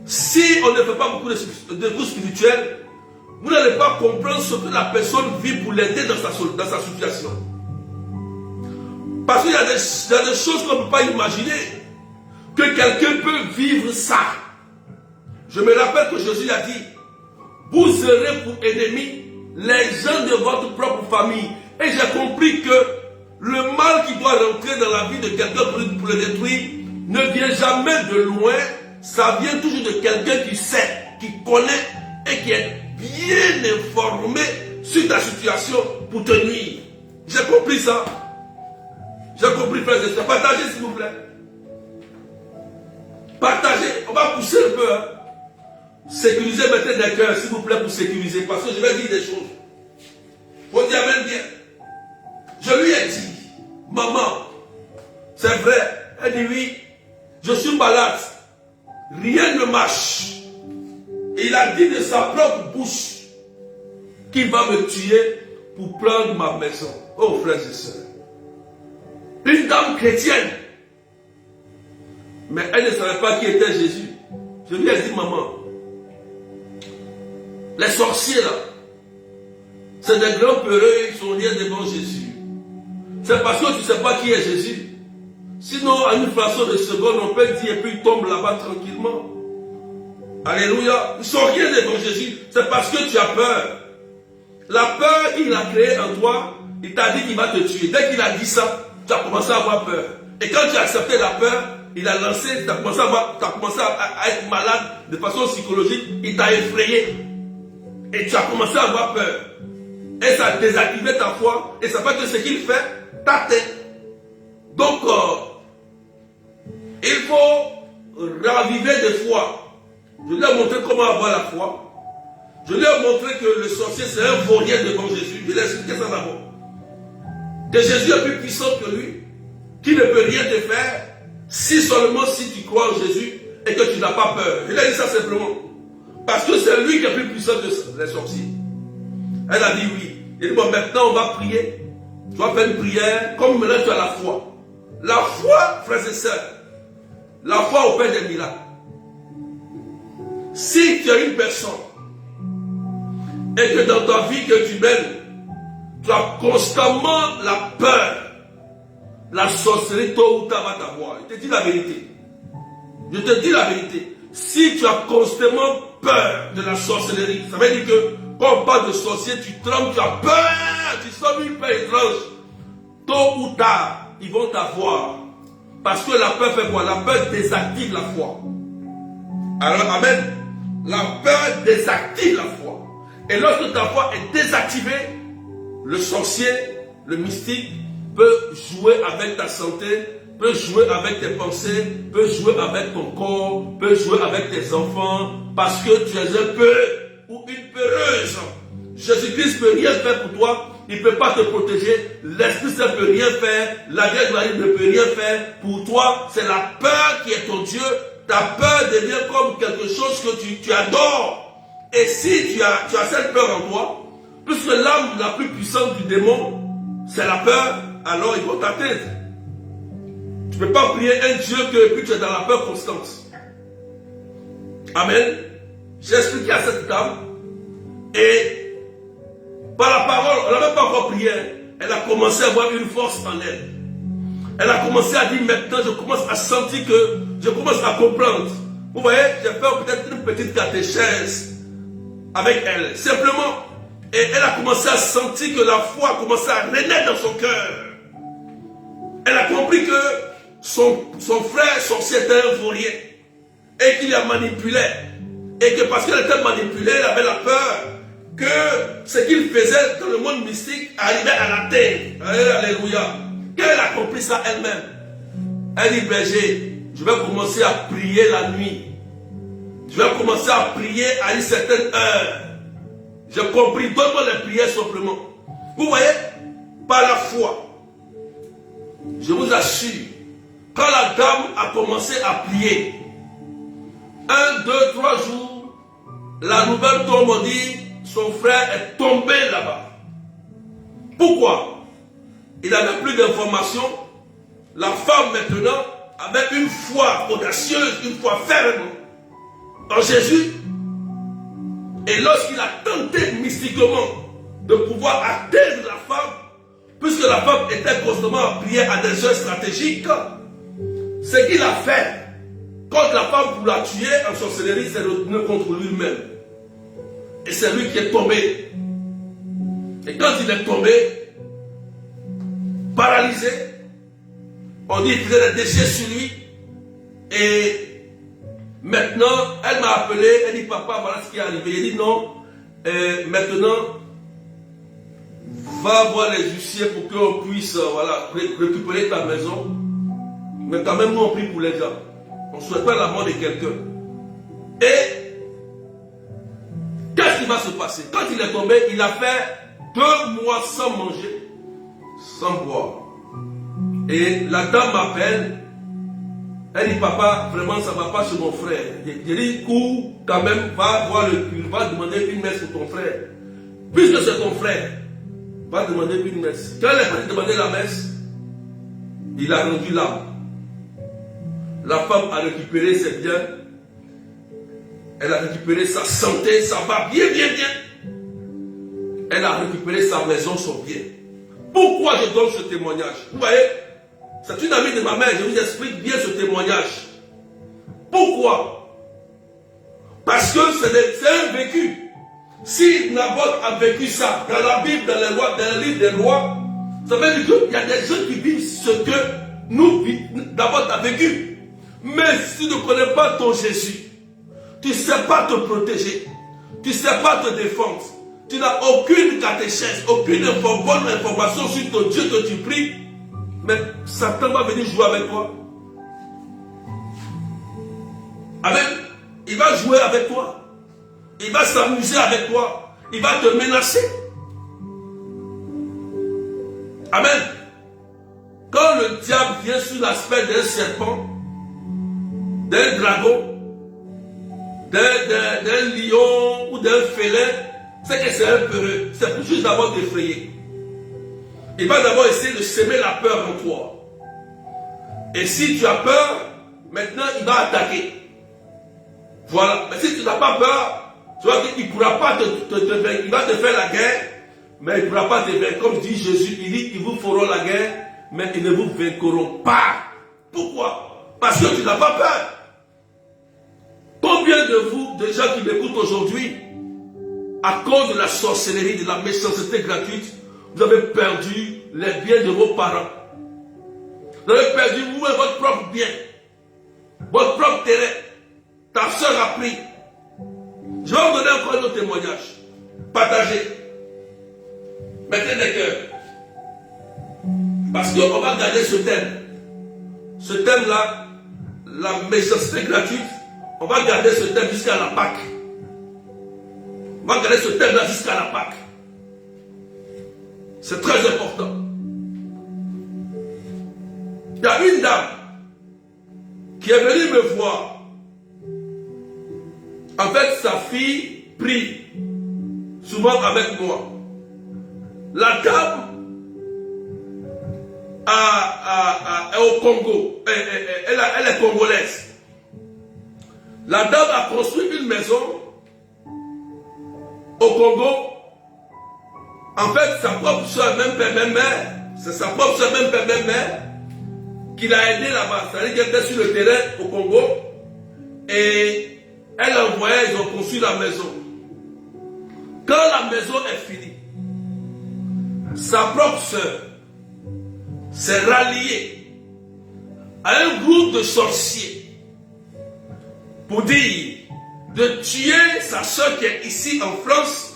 Speaker 2: Si on ne fait pas beaucoup de coups spirituels, vous n'allez pas comprendre ce que la personne vit pour l'aider dans sa situation. Parce qu'il y a des choses qu'on ne peut pas imaginer que quelqu'un peut vivre ça. Je me rappelle que Jésus a dit, vous serez pour ennemis les gens de votre propre famille. Et j'ai compris que le mal qui doit rentrer dans la vie de quelqu'un pour le détruire ne vient jamais de loin. Ça vient toujours de quelqu'un qui sait, qui connaît et qui est bien informé sur ta situation pour te nuire. J'ai compris ça. J'ai compris, frère et sœurs. Partagez, s'il vous plaît. Partagez. On va pousser un peu. Hein. Sécurisez, mettez des cœurs, s'il vous plaît, pour sécuriser. Parce que je vais dire des choses. Faut dire amen bien. Je lui ai dit, maman, c'est vrai. Elle dit oui, je suis malade. Rien ne marche. Il a dit de sa propre bouche qu'il va me tuer pour prendre ma maison. Oh, frères et sœurs. Une dame chrétienne. Mais elle ne savait pas qui était Jésus. Je lui ai dit, maman, les sorciers là, c'est des grands peureux, ils sont rien devant Jésus. C'est parce que tu ne sais pas qui est Jésus. Sinon, à une fraction de seconde, on peut dire et puis il tombe là-bas tranquillement. Alléluia. Ils ne sont rien devant Jésus. C'est parce que tu as peur. La peur qu'il a créée en toi, il t'a dit qu'il va te tuer. Dès qu'il a dit ça, tu as commencé à avoir peur. Et quand tu as accepté la peur, il a lancé, tu as commencé, à être malade de façon psychologique, il t'a effrayé. Et tu as commencé à avoir peur. Et ça a désactivé ta foi. Et ça fait que ce qu'il fait, ta tête. Donc, il faut raviver des foi. Je lui ai montré comment avoir la foi. Je lui ai montré que le sorcier c'est un vaurien devant Jésus. Je lui ai expliqué ça d'abord. Que Jésus est plus puissant que lui. Qui ne peut rien te faire. Si seulement si tu crois en Jésus et que tu n'as pas peur. Je lui ai dit ça simplement. Parce que c'est lui qui est plus puissant que les sorciers. Elle a dit oui. Il dit, bon, maintenant on va prier. Tu vas faire une prière, comme maintenant tu as la foi. La foi, frères et sœurs, la foi opère des miracles. Si tu as une personne, et que dans ta vie que tu mènes, tu as constamment la peur, la sorcellerie, tôt ou tard va t'avoir. Je te dis la vérité. Je te dis la vérité. Si tu as constamment peur de la sorcellerie, ça veut dire que quand on parle de sorcier, tu trembles, tu as peur, tu sens une peur étrange. Tôt ou tard, ils vont t'avoir. Parce que la peur fait quoi? La peur désactive la foi. Alors, amen. La peur désactive la foi. Et lorsque ta foi est désactivée, le sorcier, le mystique, peut jouer avec ta santé, peut jouer avec tes pensées, peut jouer avec ton corps, peut jouer avec tes enfants, parce que tu es un peu ou une peureuse. Jésus-Christ ne peut rien faire pour toi, il ne peut pas te protéger, l'Esprit Saint ne peut rien faire, la Vierge Marie ne peut rien faire. Pour toi, c'est la peur qui est ton Dieu. Ta peur devient comme quelque chose que tu adores. Et si tu as cette peur en toi, puisque l'âme la plus puissante du démon, c'est la peur, alors ils vont t'atteindre. Tu ne peux pas prier un Dieu que tu es dans la peur constante. Amen. J'ai expliqué à cette dame, et par la parole, on n'a même pas encore prié, elle a commencé à avoir une force en elle. Elle a commencé à dire, maintenant je commence à sentir que je commence à comprendre. Vous voyez, j'ai fait peut-être une petite catéchèse avec elle, simplement. Et elle a commencé à sentir que la foi commençait à renaître dans son cœur. Elle a compris que son frère sorcier était un vaurien et qu'il la manipulait. Et que parce qu'elle était manipulée, elle avait la peur que ce qu'il faisait dans le monde mystique arrivait à l'atteindre. Alléluia. Quand elle a compris ça elle-même, elle dit, berger, je vais commencer à prier la nuit. Je vais commencer à prier à une certaine heure. J'ai compris, donne-moi les prières simplement. Vous voyez, par la foi, je vous assure, quand la dame a commencé à prier, 1, 2, 3 jours, la nouvelle tombe, on dit, son frère est tombé là-bas. Pourquoi? Il n'avait plus d'informations. La femme maintenant avait une foi audacieuse, une foi ferme en Jésus. Et lorsqu'il a tenté mystiquement de pouvoir atteindre la femme, puisque la femme était constamment à prier à des heures stratégiques, ce qu'il a fait contre la femme pour la tuer en sorcellerie, c'est de tenir contre lui-même. Et c'est lui qui est tombé. Et quand il est tombé, paralysé, on dit qu'il faisait des déchets sur lui. Et maintenant, elle m'a appelé, elle dit, papa, voilà ce qui est arrivé. Il dit, non, maintenant, va voir les huissiers pour qu'on puisse récupérer ta maison. Mais quand même, nous, on prie pour les gens. On ne souhaite pas la mort de quelqu'un. Et qu'est-ce qui va se passer? Quand il est tombé, il a fait 2 mois sans manger, sans boire. Et la dame m'appelle. Elle dit, papa, vraiment, ça ne va pas chez mon frère. J'ai dit, cours, quand même, va voir le curé, va demander une messe pour ton frère. Puisque c'est ton frère, va demander une messe. Quand elle est partie demander la messe, il a rendu l'âme. La femme a récupéré ses biens. Elle a récupéré sa santé, ça va bien, bien, bien. Elle a récupéré sa maison, son bien. Pourquoi je donne ce témoignage? Vous voyez, c'est une amie de ma mère, je vous explique bien ce témoignage. Pourquoi? Parce que c'est un vécu. Si Naboth a vécu ça dans la Bible, dans les lois, dans le livre des lois, ça veut dire qu'il y a des gens qui vivent ce que Naboth a vécu. Mais si tu ne connais pas ton Jésus, tu ne sais pas te protéger, tu ne sais pas te défendre, tu n'as aucune catéchèse, aucune bonne information sur ton Dieu que tu pries, mais Satan va venir jouer avec toi. Amen. Il va jouer avec toi. Il va s'amuser avec toi. Il va te menacer. Amen. Quand le diable vient sous l'aspect d'un serpent, d'un dragon, d'un lion ou d'un félin, c'est que c'est un peureux. C'est pour juste d'abord t'effrayer. Il va d'abord essayer de semer la peur en toi. Et si tu as peur, maintenant il va attaquer. Voilà. Mais si tu n'as pas peur, tu vois qu'il ne pourra pas te vaincre. Il va te faire la guerre, mais il ne pourra pas te vaincre. Comme dit Jésus, il dit, ils vous feront la guerre, mais ils ne vous vaincront pas. Pourquoi? Parce que tu n'as pas peur. Combien de vous, de gens qui m'écoutent aujourd'hui, à cause de la sorcellerie, de la méchanceté gratuite, vous avez perdu les biens de vos parents. Vous avez perdu vous-même votre propre bien, votre propre terrain. Ta soeur a pris. Je vais vous donner encore un autre témoignage. Partagez. Mettez des cœurs. Parce qu'on va garder ce thème. Ce thème-là, la méchanceté gratuite, on va garder ce thème jusqu'à la Pâque. On va garder ce thème-là jusqu'à la Pâque. C'est très important. Il y a une dame qui est venue me voir. En fait, sa fille prie souvent avec moi. La dame est au Congo. Elle est congolaise. La dame a construit une maison au Congo. En fait, sa propre soeur, même père, même mère, c'est sa propre soeur, même père, même mère, qui l'a aidé là-bas. C'est-à-dire qu'elle était sur le terrain au Congo et elle a envoyé, ils ont construit la maison. Quand la maison est finie, sa propre soeur s'est ralliée à un groupe de sorciers pour dire de tuer sa soeur qui est ici en France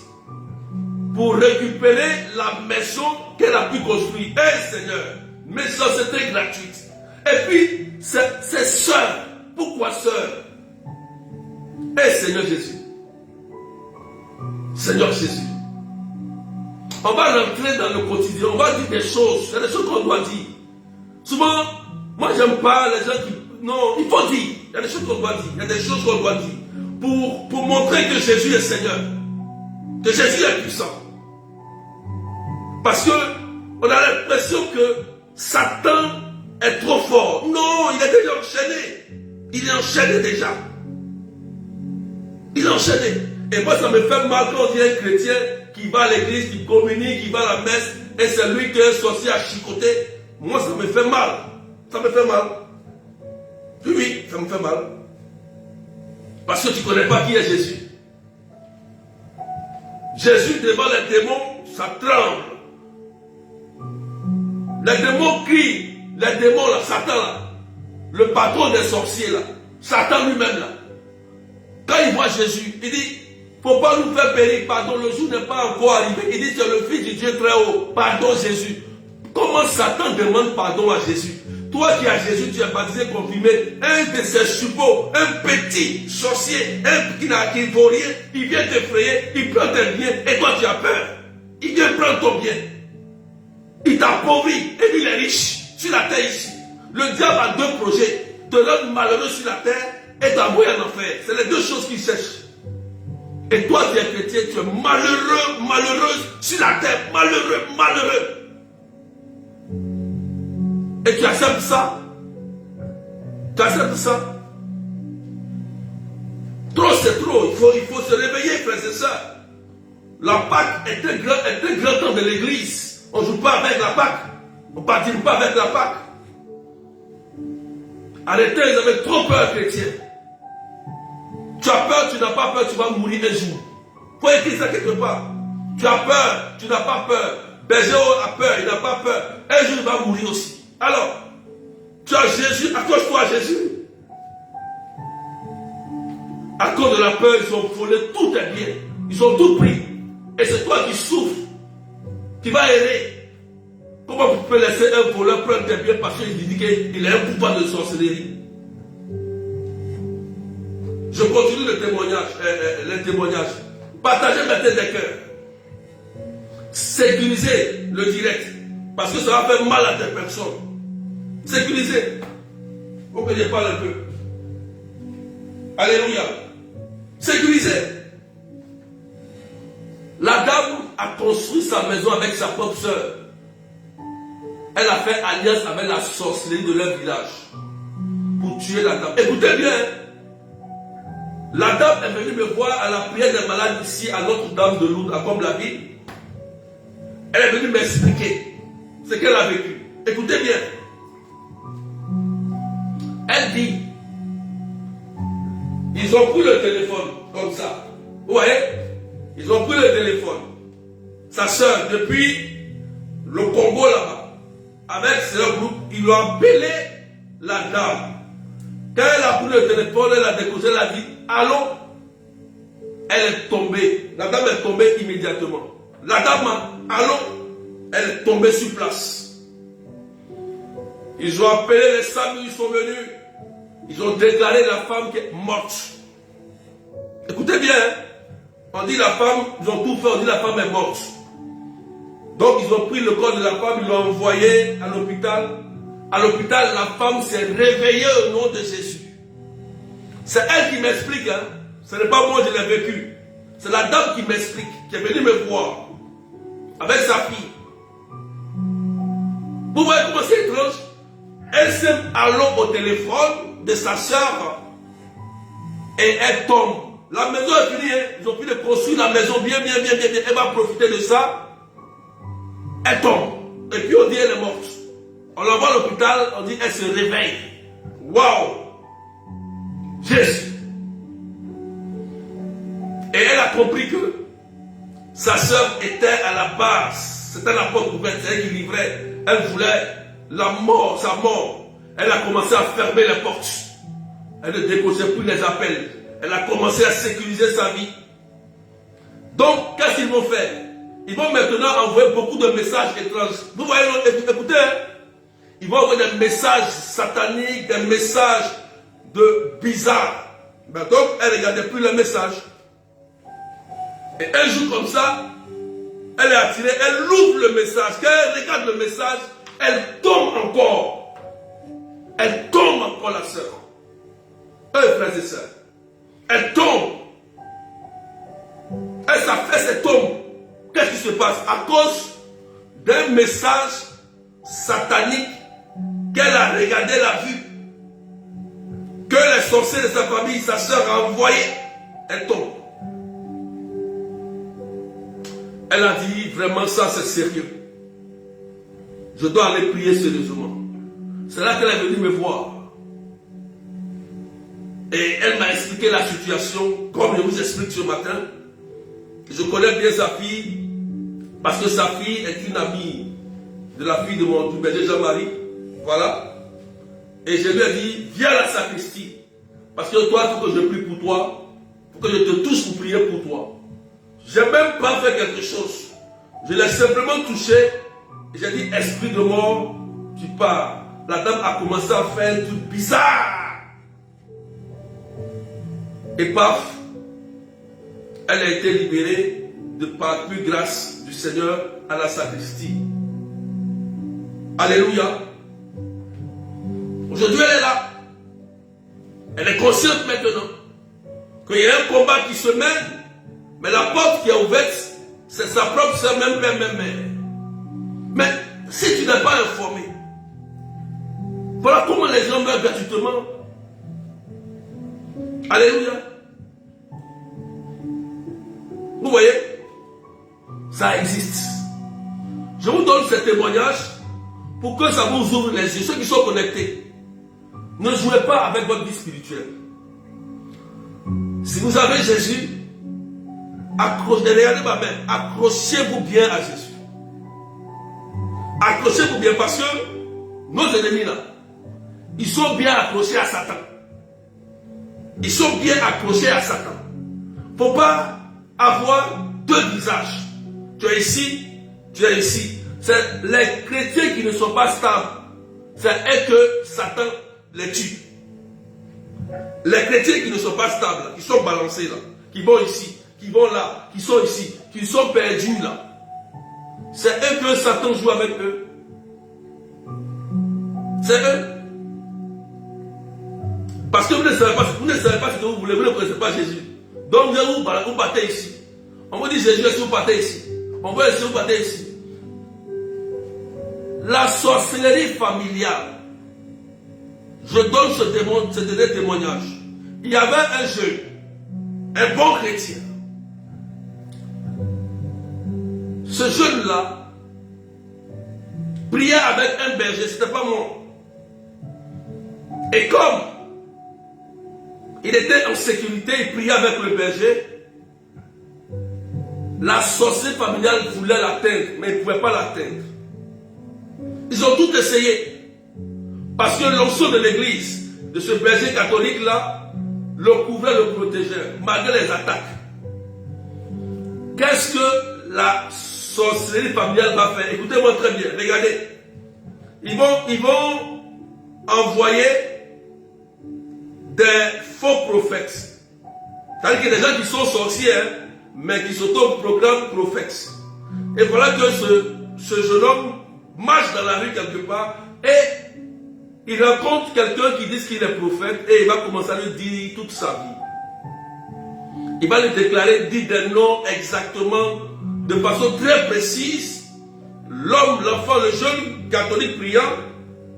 Speaker 2: pour récupérer la maison qu'elle a pu construire. Eh Seigneur, maison c'était gratuite. Et puis, ses soeurs, pourquoi soeurs? Eh Seigneur Jésus, Seigneur Jésus, on va rentrer dans le quotidien, on va dire des choses, il y a des choses qu'on doit dire. Souvent, moi j'aime pas les gens qui... Non, il faut dire, il y a des choses qu'on doit dire, il y a des choses qu'on doit dire pour montrer que Jésus est Seigneur, que Jésus est puissant. Parce que on a l'impression que Satan est trop fort. Non, il est déjà enchaîné. Il est enchaîné déjà. Il est enchaîné. Et moi, ça me fait mal quand on dit un chrétien qui va à l'église, qui communie, qui va à la messe, et c'est lui qui est sorcier à chicoter. Moi, ça me fait mal. Ça me fait mal. Oui, ça me fait mal. Parce que tu ne connais pas qui est Jésus. Jésus, devant les démons, ça tremble. Les démons crient. Les démons là, Satan là, le patron des sorciers là, Satan lui-même là, quand il voit Jésus, il dit, faut pas nous faire périr, pardon, le jour n'est pas encore arrivé. Il dit, c'est le Fils du Dieu très haut, pardon Jésus. Comment Satan demande pardon à Jésus? Toi qui as Jésus, tu es baptisé, confirmé, un de ces suppôts, un petit sorcier, un qui ne vaut rien, il vient t'effrayer, il prend tes biens, et toi tu as peur. Il vient prendre ton bien. Il t'appauvrit, et lui il est riche. Sur la terre ici, le diable a deux projets, te rendre malheureux sur la terre et t'envoyer en enfer. C'est les deux choses qu'il cherche. Et toi qui es chrétien, tu es malheureux, malheureuse sur la terre, malheureux, malheureux. Et tu acceptes ça? Tu acceptes ça? Trop c'est trop, il faut se réveiller, frères et sœurs. La Pâque est un grand temps de l'église. On ne joue pas avec la Pâque. On ne participe pas avec la Pâque. Arrêtez, ils avaient trop peur, chrétiens. Tu as peur, tu n'as pas peur, tu vas mourir un jour. Il faut écrire ça quelque part. Tu as peur, tu n'as pas peur. Berger a peur, il n'a pas peur. Un jour, il va mourir aussi. Alors, tu as Jésus, accroche-toi à Jésus. À cause de la peur, ils ont volé tout tes biens. Ils ont tout pris. Et c'est toi qui souffres, qui vas errer. Comment vous pouvez laisser un voleur prendre tes biens parce qu'il dit qu'il a un pouvoir de sorcellerie? Je continue le témoignage. Partagez maintenant des cœurs. Sécurisez le direct. Parce que ça va faire mal à tes personnes. Sécurisez. Faut que je parle un peu. Alléluia. Sécurisez. La dame a construit sa maison avec sa propre soeur. Elle a fait alliance avec la sorcellerie de leur village pour tuer la dame. Écoutez bien, la dame est venue me voir à la prière des malades ici à Notre-Dame de Lourdes, à Comble-la-Ville. Elle est venue m'expliquer ce qu'elle a vécu. Écoutez bien. Elle dit, ils ont pris le téléphone comme ça. Vous voyez? Ils ont pris le téléphone. Sa soeur, depuis le Congo là-bas, avec ce groupe, ils lui ont appelé la dame. Quand elle a pris le téléphone, elle a décroché, elle a dit, allô? Elle est tombée. La dame est tombée immédiatement. La dame, allô? Elle est tombée sur place. Ils ont appelé les SAMU, ils sont venus. Ils ont déclaré la femme qui est morte. Écoutez bien, hein? On dit la femme, ils ont tout fait, on dit la femme est morte. Donc ils ont pris le corps de la femme, ils l'ont envoyé à l'hôpital. À l'hôpital, la femme s'est réveillée au nom de Jésus. C'est elle qui m'explique, hein? Ce n'est pas moi qui l'ai vécu. C'est la dame qui m'explique, qui est venue me voir avec sa fille. Vous voyez comment c'est étrange? Elle s'est allô au téléphone de sa soeur et elle tombe. La maison est finie, hein? Ils ont pu construire la maison bien. Elle va profiter de ça. Elle tombe. Et puis on dit elle est morte. On l'envoie à l'hôpital, on dit elle se réveille. Waouh! Jésus! Et elle a compris que sa soeur était à la base. C'était la porte ouverte, c'est elle qui livrait. Elle voulait la mort, sa mort. Elle a commencé à fermer les portes. Elle ne décochait plus les appels. Elle a commencé à sécuriser sa vie. Donc, qu'est-ce qu'ils vont faire? Ils vont maintenant envoyer beaucoup de messages étranges. Vous voyez, écoutez, hein? Ils vont envoyer des messages sataniques, des messages de bizarres. Ben donc, elle ne regardait plus les messages. Et un jour comme ça, elle est attirée, elle ouvre le message. Quand elle regarde le message, elle tombe encore. Elle tombe encore, la sœur. Frères et sœurs. Elle tombe. Elle s'affaisse et tombe. Qu'est-ce qui se passe? À cause d'un message satanique qu'elle a regardé, elle a vu. Que les sorciers de sa famille, sa sœur a envoyé. Elle tombe. Elle a dit, vraiment ça c'est sérieux. Je dois aller prier sérieusement. C'est là qu'elle est venue me voir. Et elle m'a expliqué la situation, comme je vous explique ce matin. Je connais bien sa fille, parce que sa fille est une amie de la fille de mon berger Jean-Marie. Voilà. Et je lui ai dit, viens à la sacristie. Parce que toi, il faut que je prie pour toi. Il faut que je te touche pour prier pour toi. Je n'ai même pas fait quelque chose. Je l'ai simplement touché. Et j'ai dit, esprit de mort, tu pars. La dame a commencé à faire un truc bizarre. Et paf, elle a été libérée de par plus grâce du Seigneur à la sacristie. Alléluia. Aujourd'hui, elle est là. Elle est consciente maintenant qu'il y a un combat qui se mène, mais la porte qui est ouverte, c'est sa propre soeur, même père, même mère. Mais si tu n'es pas informé, voilà comment les gens meurent gratuitement. Alléluia. Vous voyez, ça existe. Je vous donne ces témoignages pour que ça vous ouvre les yeux. Ceux qui sont connectés, ne jouez pas avec votre vie spirituelle. Si vous avez Jésus, regardez ma main, accrochez-vous bien à Jésus. Accrochez-vous bien parce que nos ennemis là, ils sont bien accrochés à Satan. Ils sont bien accrochés à Satan. Il ne faut pas avoir deux visages. Tu es ici, tu es ici. C'est les chrétiens qui ne sont pas stables. C'est eux que Satan les tue. Les chrétiens qui ne sont pas stables, qui sont balancés là, qui vont ici, qui vont là, qui sont ici, qui sont perdus là. C'est eux que Satan joue avec eux. C'est eux. Parce que vous ne savez pas ce que vous voulez, vous ne connaissez pas Jésus. Donc vous battez ici. On vous dit Jésus, est-ce que vous partez ici? On veut essayer de vous partez ici. La sorcellerie familiale. Je donne ce dernier témoignage. Il y avait un jeune, un bon chrétien. Ce jeune-là priait avec un berger, ce n'était pas moi. Et comme il était en sécurité, il priait avec le berger. La sorcellerie familiale voulait l'atteindre, mais il ne pouvait pas l'atteindre. Ils ont tout essayé. Parce que l'onction de l'église, de ce berger catholique-là, le couvrait, le protégeait, malgré les attaques. Qu'est-ce que la sorcellerie familiale va faire? Écoutez-moi très bien, regardez. Ils vont envoyer des faux prophètes. C'est-à-dire qu'il y a des gens qui sont sorciers, mais qui s'auto-proclament prophètes. Et voilà que ce jeune homme marche dans la rue quelque part et il rencontre quelqu'un qui dit qu'il est prophète et il va commencer à lui dire toute sa vie. Il va lui déclarer, dire des noms exactement, de façon très précise. L'homme, l'enfant, le jeune catholique priant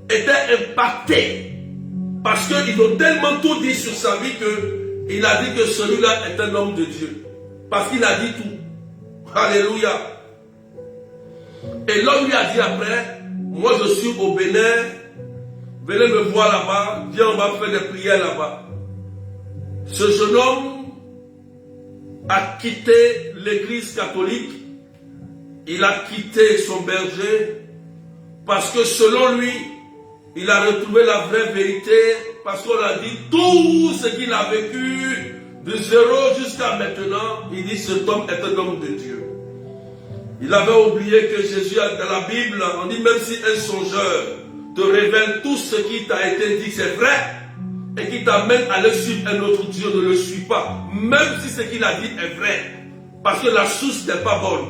Speaker 2: était impacté parce qu'ils ont tellement tout dit sur sa vie qu'il a dit que celui-là est un homme de Dieu. Parce qu'il a dit tout. Alléluia. Et l'homme lui a dit après, moi je suis au Bénin, venez me voir là-bas, viens on va faire des prières là-bas. Ce jeune homme a quitté l'église catholique, il a quitté son berger, parce que selon lui, il a retrouvé la vraie vérité, parce qu'on a dit tout ce qu'il a vécu, de zéro jusqu'à maintenant, il dit cet homme est un homme de Dieu. Il avait oublié que Jésus, dans la Bible, on dit même si un songeur te révèle tout ce qui t'a été dit, c'est vrai, et qui t'amène à le suivre un autre Dieu, ne le suis pas, même si ce qu'il a dit est vrai, parce que la source n'est pas bonne.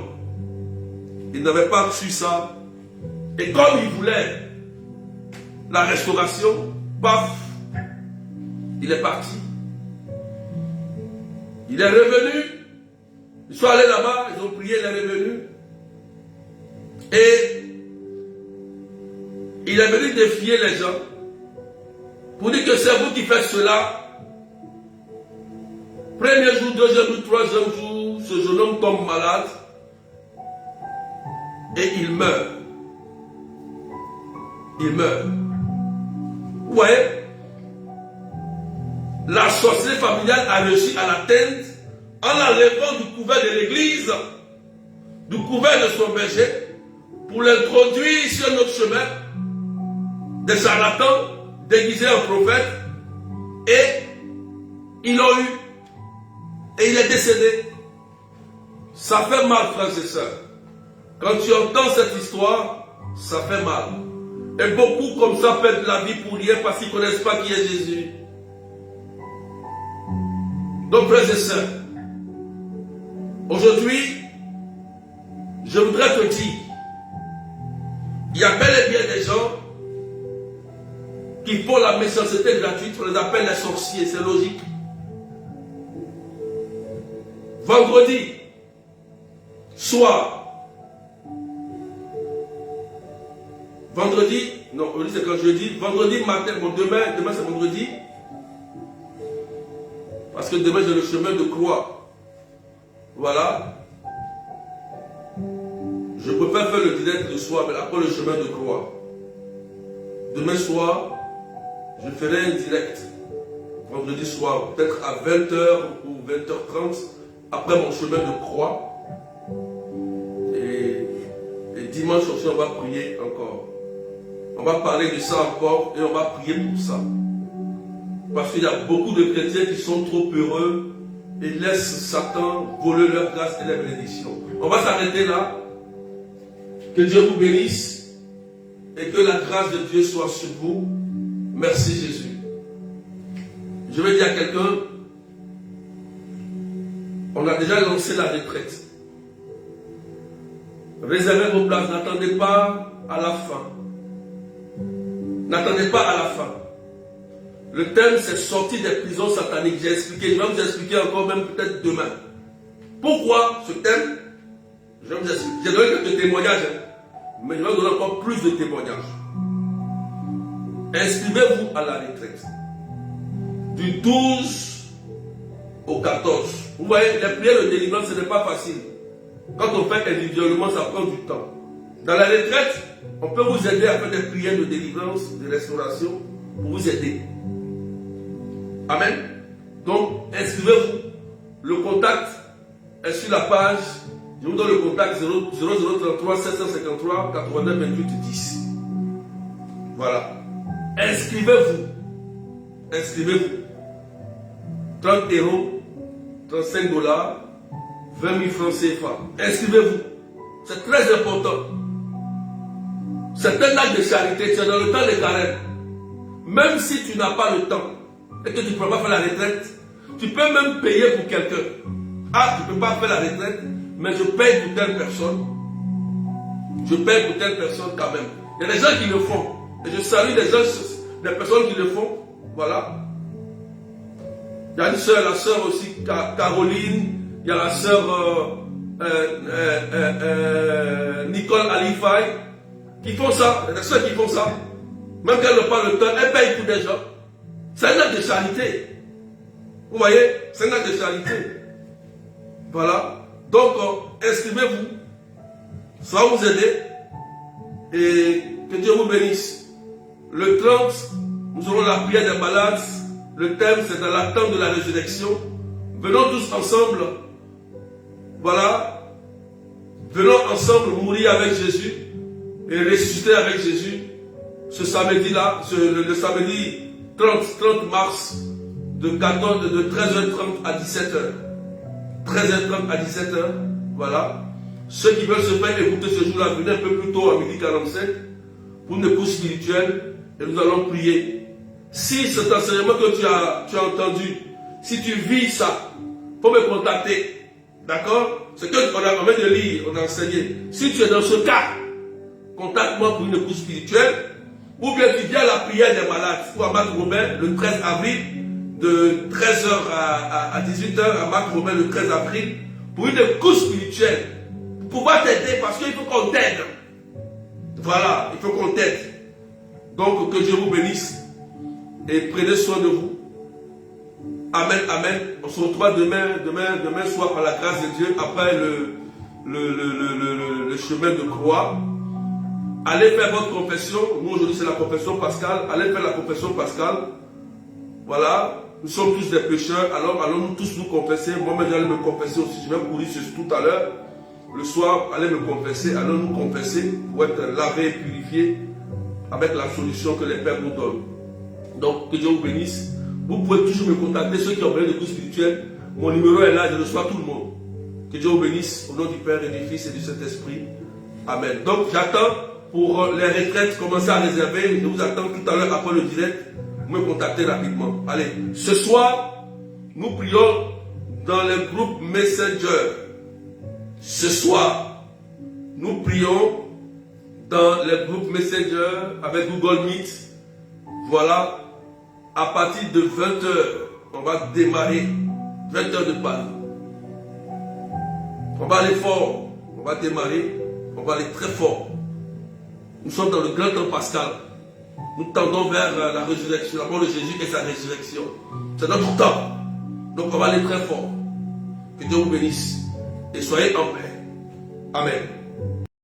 Speaker 2: Il n'avait pas su ça, et comme il voulait la restauration, paf, il est parti. Il est revenu, ils sont allés là-bas, ils ont prié, il est revenu. Et il est venu défier les gens pour dire que c'est vous qui faites cela. Premier jour, deuxième jour, troisième jour, ce jeune homme tombe malade et il meurt. Il meurt. Vous voyez, la sorcellerie familiale a réussi à l'atteindre en l'enlevant du couvert de l'église, du couvert de son berger, pour l'introduire sur notre chemin, des charlatans déguisés en prophètes, et ils l'ont eu, et il est décédé. Ça fait mal, frères et sœurs. Quand tu entends cette histoire, ça fait mal. Et beaucoup comme ça perdent la vie pour rien parce qu'ils ne connaissent pas qui est Jésus. Donc, frères et sœurs, aujourd'hui, je voudrais te dire, il y a bel et bien des gens qui font la méchanceté gratuite, on les appelle les sorciers, c'est logique. Vendredi soir, vendredi, non, aujourd'hui c'est quand jeudi, vendredi matin, bon, demain c'est vendredi, parce que demain j'ai le chemin de croix. Voilà. Je préfère faire le direct le soir, mais après le chemin de croix. Demain soir, je ferai un direct. Vendredi soir, peut-être à 20h ou 20h30, après mon chemin de croix. Et dimanche aussi, on va prier encore. On va parler de ça encore et on va prier pour ça. Parce qu'il y a beaucoup de chrétiens qui sont trop heureux et laissent Satan voler leur grâce et leur bénédiction. On va s'arrêter là. Que Dieu vous bénisse et que la grâce de Dieu soit sur vous. Merci Jésus. Je vais dire à quelqu'un, on a déjà lancé la retraite. Réservez vos places, n'attendez pas à la fin. N'attendez pas à la fin. Le thème c'est sortir des prisons sataniques. J'ai expliqué, je vais vous expliquer encore même peut-être demain. Pourquoi ce thème? Je vais vous expliquer. J'ai donné quelques témoignages, mais je vais vous donner encore plus de témoignages. Inscrivez-vous à la retraite. Du 12 au 14. Vous voyez, les prières de délivrance, ce n'est pas facile. Quand on fait individuellement, ça prend du temps. Dans la retraite, on peut vous aider à faire des prières de délivrance, de restauration, pour vous aider. Amen. Donc, inscrivez-vous. Le contact est sur la page. Je vous donne le contact 0033 753 89 28 10. Voilà. Inscrivez-vous. Inscrivez-vous. 30 €, 35 $, 20 000 francs CFA. Inscrivez-vous. C'est très important. C'est un acte de charité. C'est dans le temps des carême. Même si tu n'as pas le temps et que tu ne peux pas faire la retraite, tu peux même payer pour quelqu'un. Ah, tu ne peux pas faire la retraite, mais je paye pour telle personne. Je paye pour telle personne quand même. Il y a des gens qui le font. Et je salue des personnes qui le font. Voilà. Il y a une soeur, la soeur aussi, Caroline. Il y a la soeur Nicole Alifay qui font ça. Il y a des soeurs qui font ça. Même qu'elles n'ont pas le temps, elles payent pour des gens. C'est un acte de charité. Vous voyez, c'est un acte de charité. Voilà. Donc, inscrivez-vous. Ça va vous aider. Et que Dieu vous bénisse. Le 30, nous aurons la prière des malades. Le thème, c'est dans l'attente de la résurrection. Venons tous ensemble. Voilà. Venons ensemble mourir avec Jésus et ressusciter avec Jésus. Ce samedi-là, le samedi 30 mars, de 13h30 à 17h. 13h30 à 17h. Voilà. Ceux qui veulent se faire écouter ce jour-là, venez un peu plus tôt à 12h45 pour une écoute spirituelle et nous allons prier. Si cet enseignement que tu as entendu, si tu vis ça, il faut me contacter. D'accord? Ce qu'on a envie de lire, on a enseigné. Si tu es dans ce cas, contacte-moi pour une écoute spirituelle. Ou bien tu viens à la prière des malades ou à Marc Robin le 13 avril de 13h à 18h à Marc Robin le 13 avril pour une écoute spirituelle. Pour pouvoir t'aider parce qu'il faut qu'on t'aide. Voilà, il faut qu'on t'aide. Donc que Dieu vous bénisse et prenez soin de vous. Amen, amen. On se retrouve demain soir par la grâce de Dieu après le chemin de croix. Allez faire votre confession. Nous aujourd'hui c'est la confession pascale. Allez faire la confession pascale. Voilà. Nous sommes tous des pécheurs. Alors allons-nous tous nous confesser. Moi-même j'allais me confesser aussi. Je vais courir tout à l'heure. Le soir, allez me confesser. Allons nous confesser pour être lavés et purifiés avec la solution que les Pères nous donnent. Donc que Dieu vous bénisse. Vous pouvez toujours me contacter. Ceux qui ont besoin de cours spirituels, mon numéro est là. Je reçois tout le monde. Que Dieu vous bénisse au nom du Père et du Fils et du Saint-Esprit. Amen. Donc j'attends. Pour les retraites, commencez à réserver. Je vous attends tout à l'heure après le direct. Vous me contactez rapidement. Allez, ce soir, nous prions dans le groupe Messenger. Ce soir, nous prions dans le groupe Messenger avec Google Meet. Voilà, à partir de 20h, on va démarrer. 20h de Pâques. On va aller fort. On va démarrer. On va aller très fort. Nous sommes dans le grand temps pascal. Nous tendons vers la résurrection, la mort de Jésus et sa résurrection. C'est notre temps. Donc on va aller très fort. Que Dieu vous bénisse. Et soyez en paix. Amen.